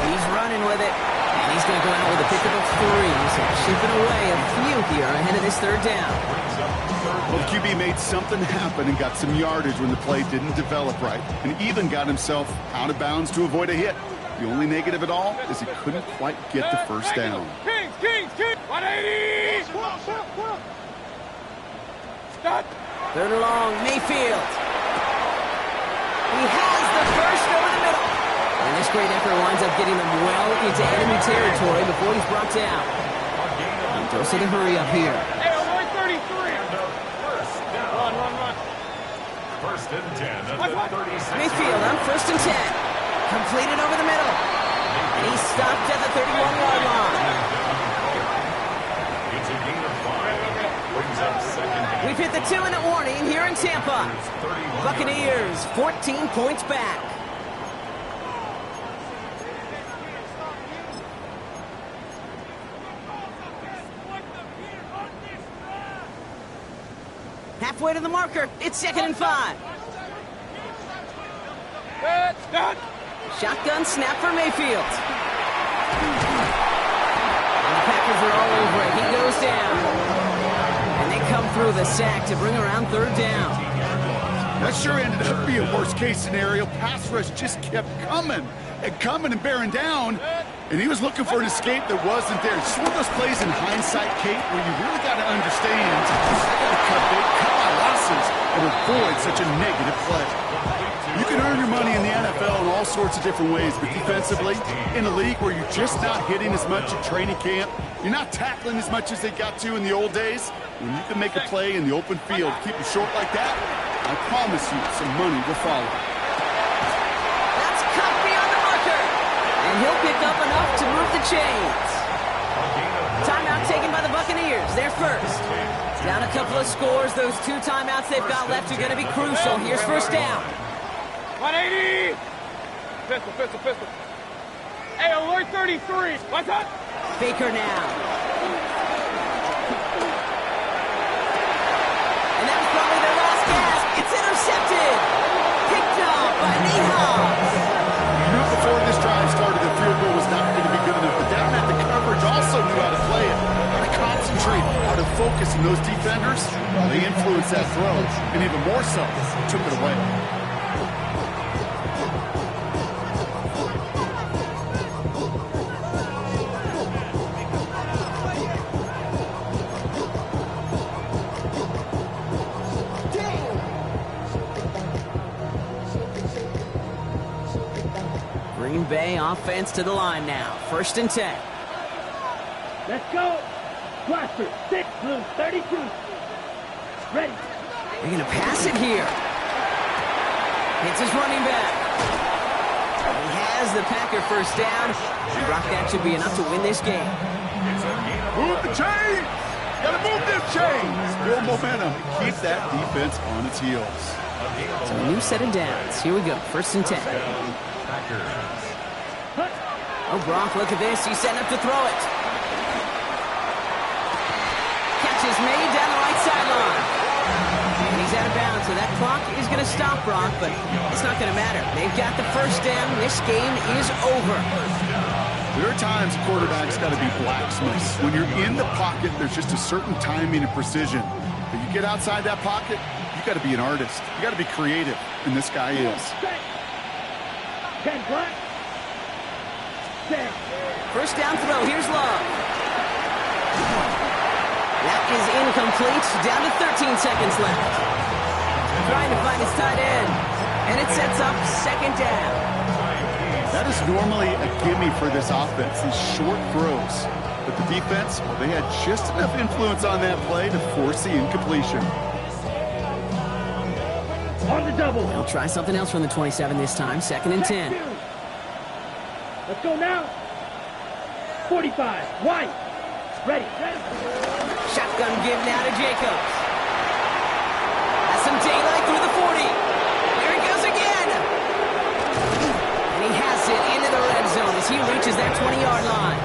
He's running with it. And he's going to go out with a pickup of 3. So chipping away a few here ahead of this third down. Well, the QB made something happen and got some yardage when the play didn't develop right. And even got himself out of bounds to avoid a hit. The only negative at all is he couldn't quite get the first down. Kings, 180. Stop. Third and long, Mayfield. He has the first over the middle. And this great effort winds up getting them well into enemy territory before he's brought down. And Dosa to hurry up here. Hey, alert 33. Run. First and 10 at the 36. Mayfield on first and 10. Completed over the middle. And he's stopped at the 31-yard line. It's a gain of 5. Brings up second down. We've hit the 2-minute warning here in Tampa. Buccaneers 14 points back. Halfway to the marker. It's second and 5. Done. Shotgun snap for Mayfield. And the Packers are all over it. He goes down. And they come through the sack to bring around third down. That sure ended up being a worst-case scenario. Pass rush just kept coming and bearing down. And he was looking for an escape that wasn't there. It's one of those plays in hindsight, Kate, where you really got to understand cut my losses and avoid such a negative play. You can earn your money in the NFL in all sorts of different ways, but defensively, in a league where you're just not hitting as much at training camp, you're not tackling as much as they got to in the old days, when you can make a play in the open field, keep it short like that, I promise you some money will follow. That's cut beyond the marker. And he'll pick up enough to move the chains. Timeout taken by the Buccaneers. They're first. Down a couple of scores. Those 2 timeouts they've got left are going to be crucial. Here's first down. 180. Pistol. Hey, alert 33. What's up? Baker now. And that was probably their last gasp. It's intercepted. Picked up by Nate Hobbs. You knew before this drive started the field goal was not going to be good enough, but down at the coverage also knew how to play it, how to concentrate, how to focus, and those defenders, well, they influenced that throw, and even more so, took it away. Green Bay offense to the line now. 1st and 10. Let's go. Prosper, 6, blue, 32. Ready. They're going to pass it here. It's his running back. He has the Packer first down. And Brock, that should be enough to win this game. Move the chains! Gotta move them chains! Build momentum. Keep that defense on its heels. So a new set of downs. Here we go. 1st and 10. Oh, Brock, look at this. He's setting up to throw it. Catch is made down the right sideline. And he's out of bounds, so that clock is going to stop Brock, but it's not going to matter. They've got the first down. This game is over. There are times quarterbacks got to be blacksmiths. When you're in the pocket, there's just a certain timing and precision. But you get outside that pocket, you got to be an artist. You got to be creative, and this guy is. 10 black. 10. First down throw. Here's Love. That is incomplete. Down to 13 seconds left. Trying to find his tight end. And it sets up 2nd down. That is normally a gimme for this offense, these short throws. But the defense, well, they had just enough influence on that play to force the incompletion. On the double. They'll try something else from the 27 this time. 2nd and 10. Let's go now. 45. White. Ready. Shotgun give now to Jacobs. Has some daylight through the 40. There he goes again. And he has it into the red zone as he reaches that 20-yard line.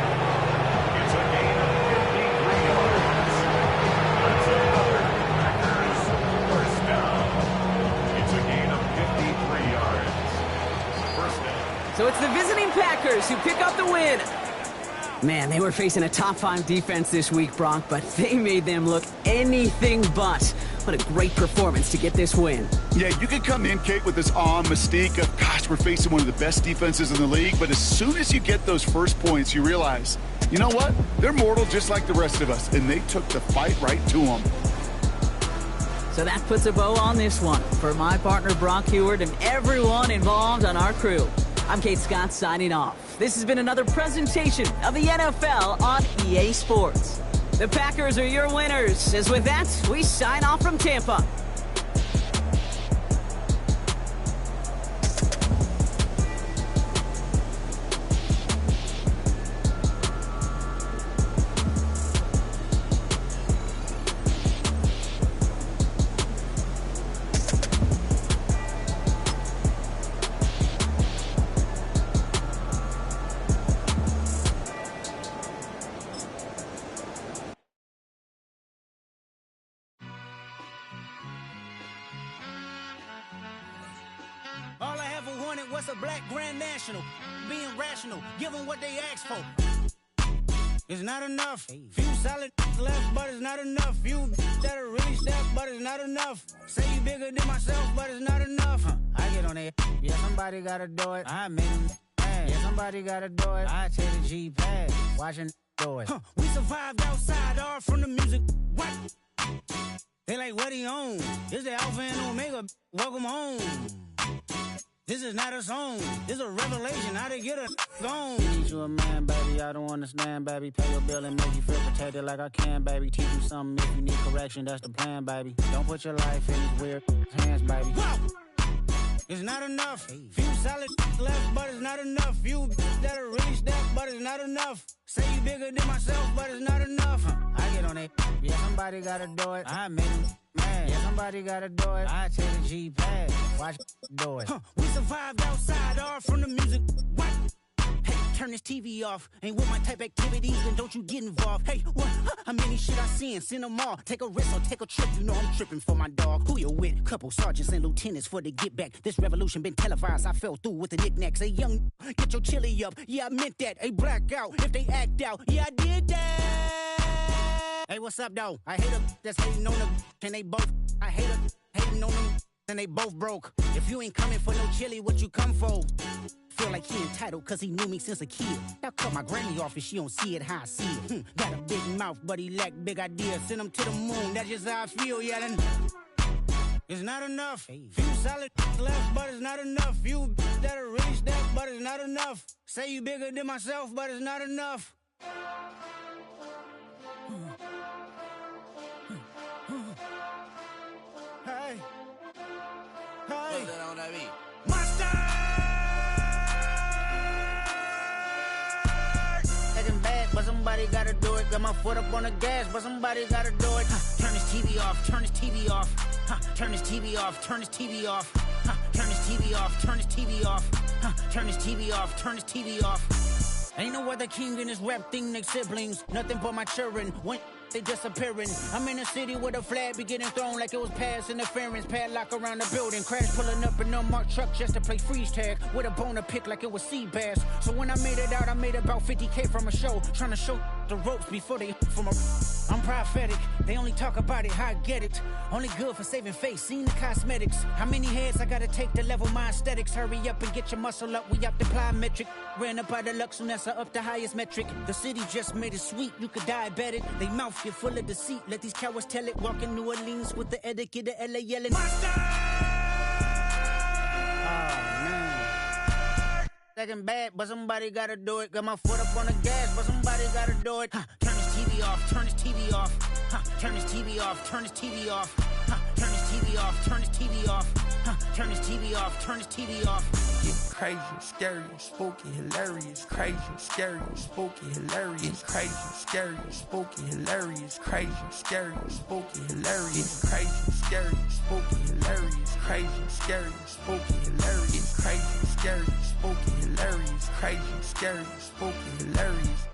It's a gain of 53 yards. That's another Packers first down. It's a gain of 53 yards. First down. So it's the visiting Packers who pick up the win. Man, they were facing a top-5 defense this week, Brock, but they made them look anything but. What a great performance to get this win. Yeah, you can come in, Kate, with this awe and mystique of, gosh, we're facing one of the best defenses in the league, but as soon as you get those first points, you realize, you know what? They're mortal just like the rest of us, and they took the fight right to them. So that puts a bow on this one. For my partner, Brock Huard, and everyone involved on our crew, I'm Kate Scott signing off. This has been another presentation of the NFL on EA Sports. The Packers are your winners. As with that, we sign off from Tampa. All I ever wanted was a black Grand National. Being rational, give them what they asked for. It's not enough. Few solid left, but it's not enough. Few that'll really step, but it's not enough. Say you bigger than myself, but it's not enough. I get on it. Yeah, somebody gotta do it. I made them mad. Yeah, somebody gotta do it. I take the G-pad. Watching do it. We survived outside, all from the music. What? They like, what he on? This the Alpha and Omega. Welcome home. This is not a song. This is a revelation. How they get a gone. Teach you a man, baby. I don't understand, baby. Pay your bill and make you feel protected like I can, baby. Teach you something if you need correction. That's the plan, baby. Don't put your life in these weird hands, baby. Whoa! It's not enough. Few solid left, but it's not enough. Few that'll really step, but it's not enough. Say you bigger than myself, but it's not enough. I get on it. Yeah, somebody somebody gotta do it. I made him mad. Yeah, somebody gotta do it. I take the G-pad. Watch do it. We survived outside, all from the music. What? Hey, turn this TV off. Ain't with my type activities, then don't you get involved. Hey, what? How many shit I seen? Send them all. Take a risk or take a trip. You know I'm tripping for my dog. Who you with? Couple sergeants and lieutenants for the get back. This revolution been televised. I fell through with the knickknacks. Hey, young, get your chili up. Yeah, I meant that. Hey, black out if they act out. Yeah, I did that. Hey, what's up, though? I hate them that's hating on them, and they both. I hate them hating on them, and they both broke. If you ain't coming for no chili, what you come for? Feel like he entitled cause he knew me since a kid. I cut my granny off and she don't see it how I see it. Got a big mouth but he lack big ideas. Send him to the moon, that's just how I feel, yelling. It's not enough. Few solid left, but it's not enough. Few that'll reach that, but it's not enough. Say you bigger than myself, but it's not enough. Hey. Hey. Put that on that beat. Monster! Taking bad, but somebody gotta do it. Got my foot up on the gas, but somebody gotta do it. Turn this TV off, turn this TV off. Turn this TV off, turn this TV off. Turn this TV off, turn this TV off. Turn this TV off, turn this TV off. Ain't no other king in this rap thing, they siblings. Nothing but my children. When they disappearing. I'm in a city where the flag be getting thrown like it was past interference. Padlock around the building. Crash pulling up an unmarked truck just to play freeze tag. With a bone to pick like it was sea bass. So when I made it out, I made about 50K from a show. Trying to show the ropes before they from a... I'm prophetic. They only talk about it, how I get it. Only good for saving face, seen the cosmetics. How many heads I gotta take to level my aesthetics? Hurry up and get your muscle up, we up the plyometric. Ran up out of luck, soon as I up the highest metric. The city just made it sweet, you could diabetic. They mouth get full of deceit, let these cowards tell it. Walk in New Orleans with the etiquette of LA yelling. Monster! Oh, man. Second bad, but somebody gotta do it. Got my foot up on the gas, but somebody gotta do it. Turn this TV off, turn this TV off. Turn this TV off, turn this TV off. Turn this TV off, turn this TV off. Turn this TV off, turn this TV off. It's crazy, scary, spooky, hilarious. Crazy, scary, spooky, hilarious. Crazy, scary, spooky, hilarious. Crazy, scary, spooky, hilarious. Crazy, scary, spooky, hilarious. Crazy, scary, spooky, hilarious. Crazy, scary, spooky, hilarious. Crazy, scary, spooky, hilarious.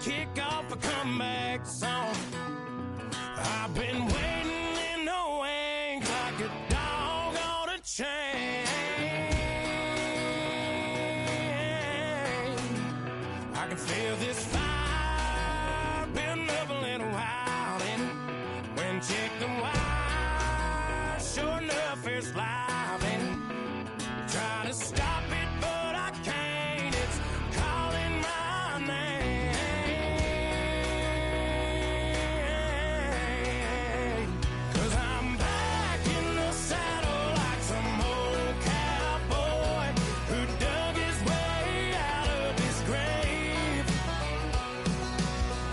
kick off a comeback song. I've been waiting in the wings like a dog on a chain. I can feel this fire building up a little while, and when chicken wire, sure enough, it's live, and try to stop it, but I can't. It's calling my name. 'Cause I'm back in the saddle like some old cowboy who dug his way out of his grave.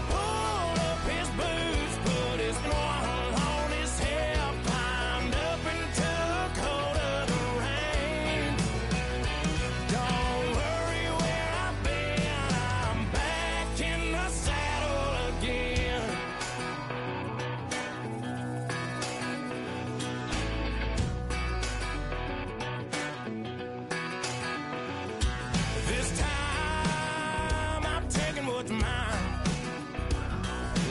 Pulled up his boots, put his one on his hip, climbed up into the cold of the rain. Don't worry where I've been, I'm back in the saddle again. This time I'm taking what's mine,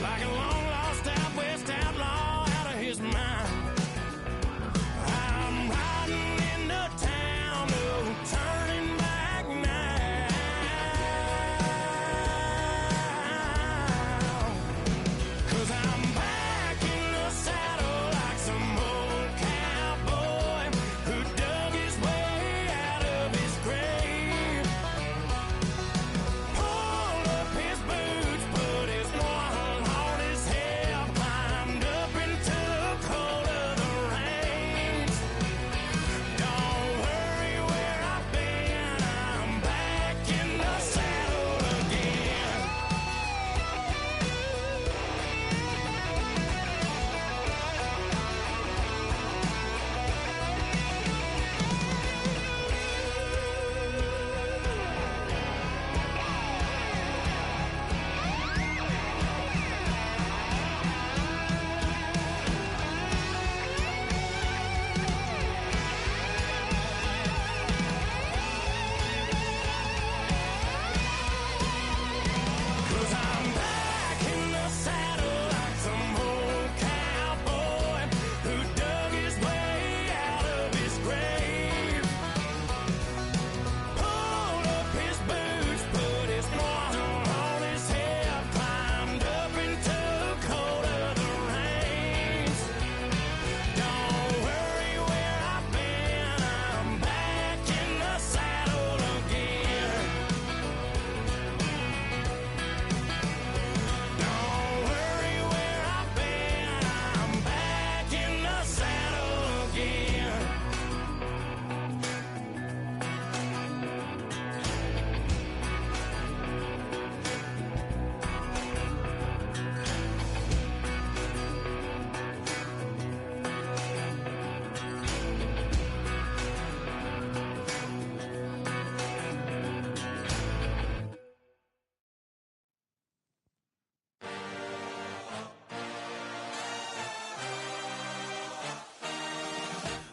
like a long-lost out-west outlaw out of his mind. I'm riding into town, no turning back now. 'Cause I'm back in the saddle like some old cowboy who dug his way out of his grave. Pulled up his boots, put his one on his hip, climbed up into the cold of the rains. Don't worry where I've been, I'm back in the saddle again. Cause I'm back in the saddle like some old cowboy who dug his way out of his grave. Pulled up his boots, put his one on his hip, climbed up into the cold of the rains. Don't worry where I've been, I'm back in the saddle again. Don't worry where I've been, I'm back in the saddle again.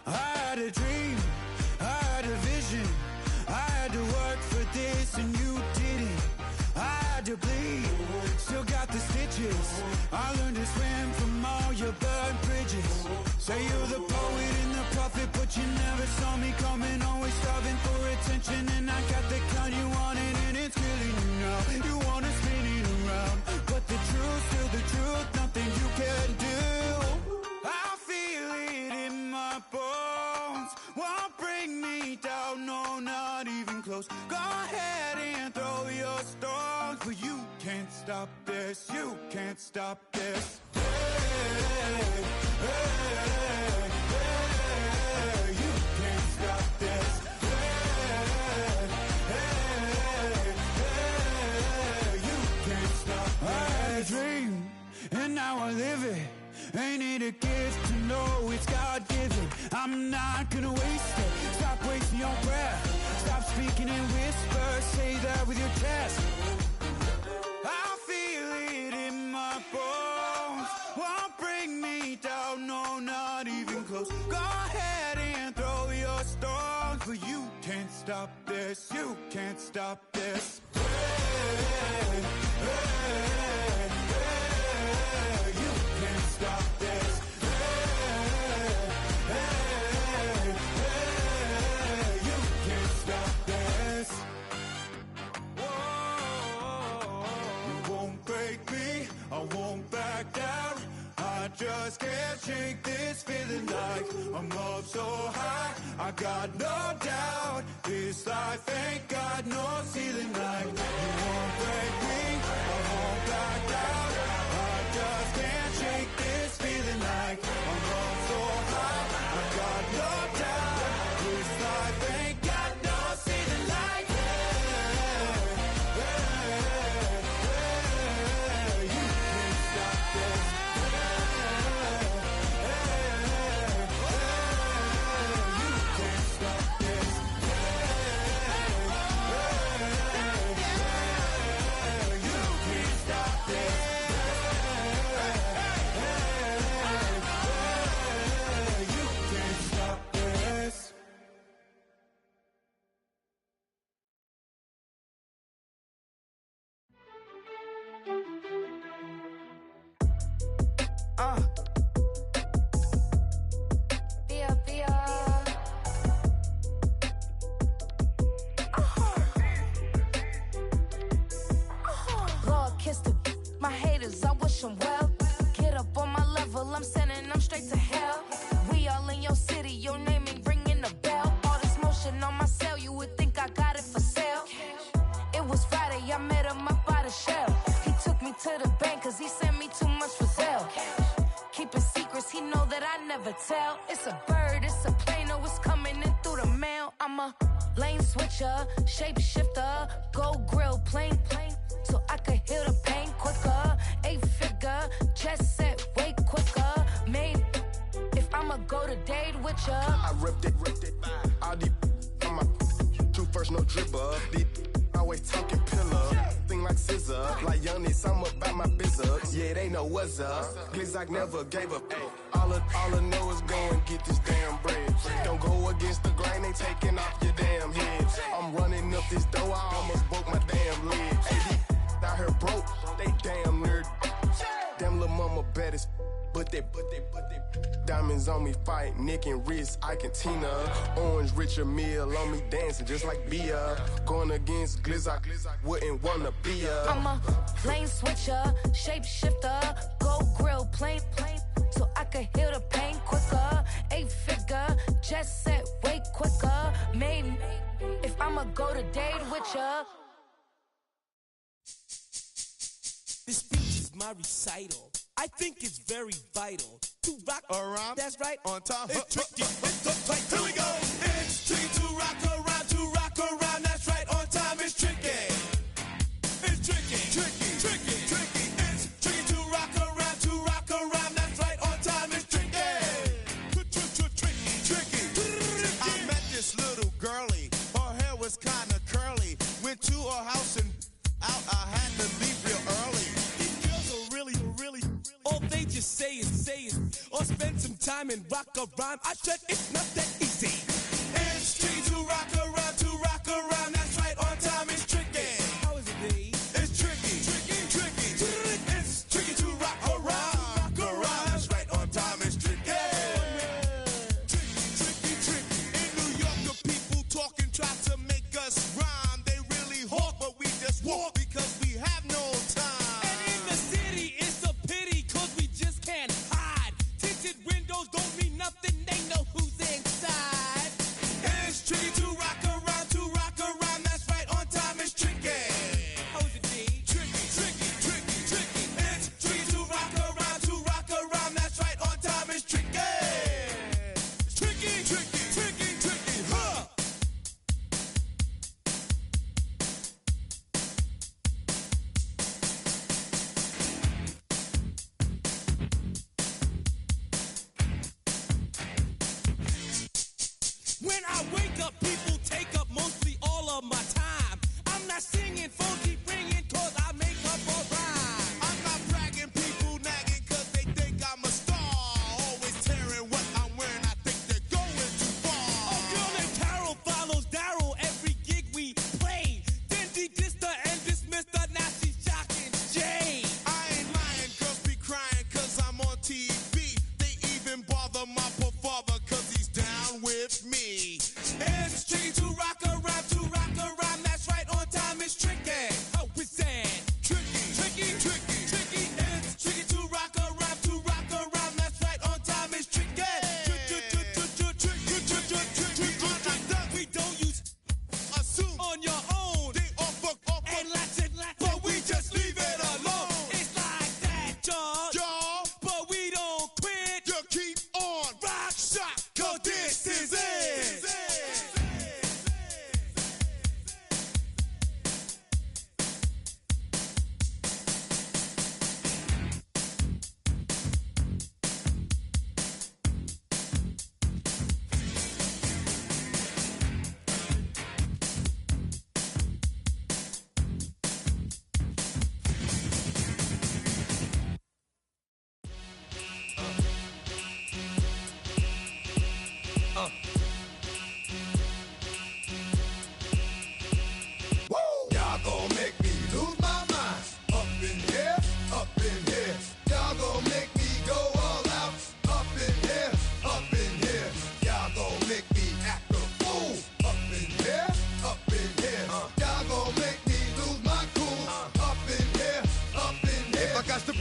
I had a dream, I had a vision, I had to work for this and you didn't. I had to bleed, still got the stitches. I learned to swim from all your burned bridges. Say you're the poet and the prophet, but you never saw me coming. Always starving for attention, and I got the kind you wanted, and it's killing you now. You wanna spin it around, but the truth's still the truth, nothing you can do. I feel it in my bones, won't bring me down, no, not even close. Go ahead and throw your stones, but you can't stop this, you can't stop this. Hey, hey, hey, you can't stop this. Hey, hey, hey, you can't stop this. I had a dream, and now I live it. Ain't it a gift to know it's God-given? I'm not gonna waste it. Stop wasting your breath. Stop speaking in whispers. Say that with your chest. I feel it in my bones, won't bring me down, no, not even close. Go ahead and throw your stones, but you can't stop this, you can't stop this. Hey, hey. shake this feeling like I'm up so high. I got no doubt this life ain't got no ceiling. Like you won't break me, I won't back out. I just can't shake this feeling like I'm up so high. I got no doubt this life ain't got no ceiling. Like you can't stop this. Lord, kiss my haters, I wish them well. Get up on my level, I'm sending them straight to hell. We all in your city, your name ain't ringing the bell. All this motion on my cell, you would think I got it for sale. It was Friday, I met him up by the shell. He took me to the bank, cause he sent me too much for sale. Keeping secrets, he know that I never tell. It's a bird, it's a plane, oh, it's coming in through the mail. I'm a lane switcher, shapeshifter, go grill, plane, so I could heal the pain quicker. 8-figure, chest set way quicker. Made, if I'ma go to date with ya. I ripped it, all these on my two first, no dribble. These always talking pillar, thing like scissor. Like youngest, I'm about my business. Yeah, they know what's up. Glizzock never gave up. All I know is go and get this damn bread. Don't go against the grain, they taking off your damn head. I'm running up this door, I almost broke my damn leg. Hey, out here broke, they damn nerd. Damn little mama bad as but they diamonds on me fight, neck and wrist, I can Tina. Orange Richard Mill on me dancing just like Bia. Going against Glizzock, wouldn't wanna be a. I'm a lane switcher, shapeshifter, go grill, plane, so I could heal the pain quicker. 8-figure, chest set way quicker. Made, if I'ma go to date with ya. This speech is my recital. I think it's very vital to rock around. That's right, on time. It's tricky. It's the fight. Here we go. It's tricky to rock around. To rock around. That's right, on time. It's tricky. It's tricky. Tricky. Tricky. Tricky. It's tricky to rock around. To rock around. That's right, on time. It's tricky. Tricky. Tricky. I met this little girlie. Her hair was kind of curly. Went to her house and out. I had to leave real early. All they just say it, or spend some time and rock a rhyme. I said it's not that easy. It's tricky to rock around, that's right, on time it's tricky. How is it, B? It's tricky, tricky. It's tricky to rock around, that's right, on time it's tricky. Tricky. In New York, the people talking try to make us rhyme. They really hawk, but we just walk because we have no time. And in the city, it's a pity, cause we just can't hide. Tinted windows don't mean nothing, they know who's inside.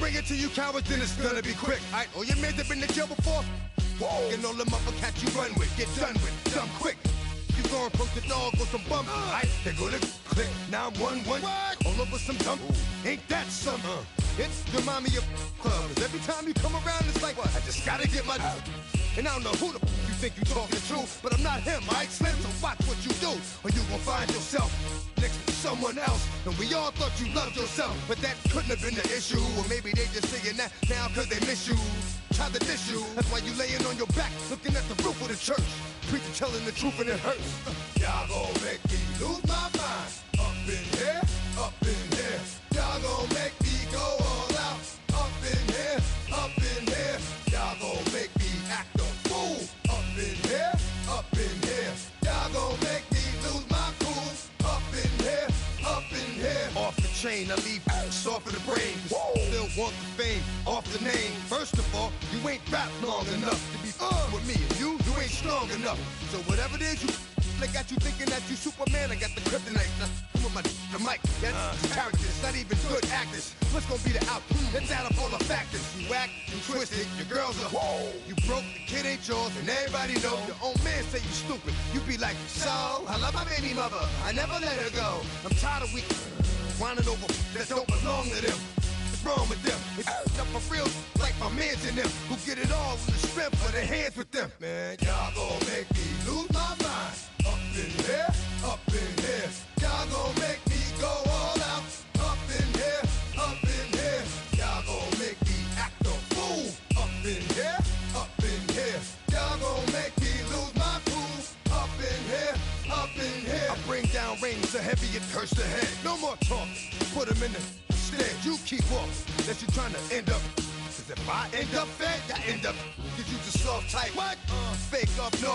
bring it to you cowards, then it's gonna be quick. Alright, all your men have been to jail before? Whoa, and all them uppercats you run with, get done with, dumb quick. You go and poke the dog with some bump. Alright, they go to click, 911. All over some dump. Ain't that something? It's the mommy of clubs. Every time you come around, it's like, I just gotta get my. And I don't know who the you think you talking to, but I'm not him, alright, Slim? So watch what you do, or you gon' find yourself next to someone else. And we all thought you loved yourself, but that couldn't have been the issue. Or maybe they just saying that now cause they miss you. Tried to diss you, that's why you laying on your back, looking at the roof of the church. Preacher telling the truth and it hurts. Y'all gon' make me lose my mind. Up in here, up in here. Y'all gon' make me go all out. Up in here, up in here. Y'all gon' make me act a fool. Up in here, up in here. Y'all gon' make me lose my cool. Up in here, up in here. Off the chain, I leave soft in the brain. Still want the fame, off the name. First of all, you ain't rap long enough to be with me. And you ain't strong enough. So whatever it is you I got you thinking that you Superman, I got the kryptonite. Come with the mic, that's characters, it's not even good actors. What's gonna be the outcome? Let's add up all the factors. You whack, you twisted, your girls are you broke, the kid ain't yours, and everybody know. Your own man say you stupid. You be like, so, I love my baby mother, I never let her go. I'm tired of whining over that don't belong to them. What's wrong with them? It's up for real, like my mans in them, who get it all with the strength of their hands with them. Man, y'all gon' make me lose my mind. Up in here, up in here. Y'all gon' make me go all out. Up in here, up in here. Y'all gon' make me act a fool. Up in here, up in here. Y'all gon' make me lose my cool. Up in here, up in here. I bring down rain so heavy it hurts the head. No more talk, put them in the stand. You keep walking, that you trying to end up. Cause if I end up fed, I end up. Cause you just soft type. What? Fake up north.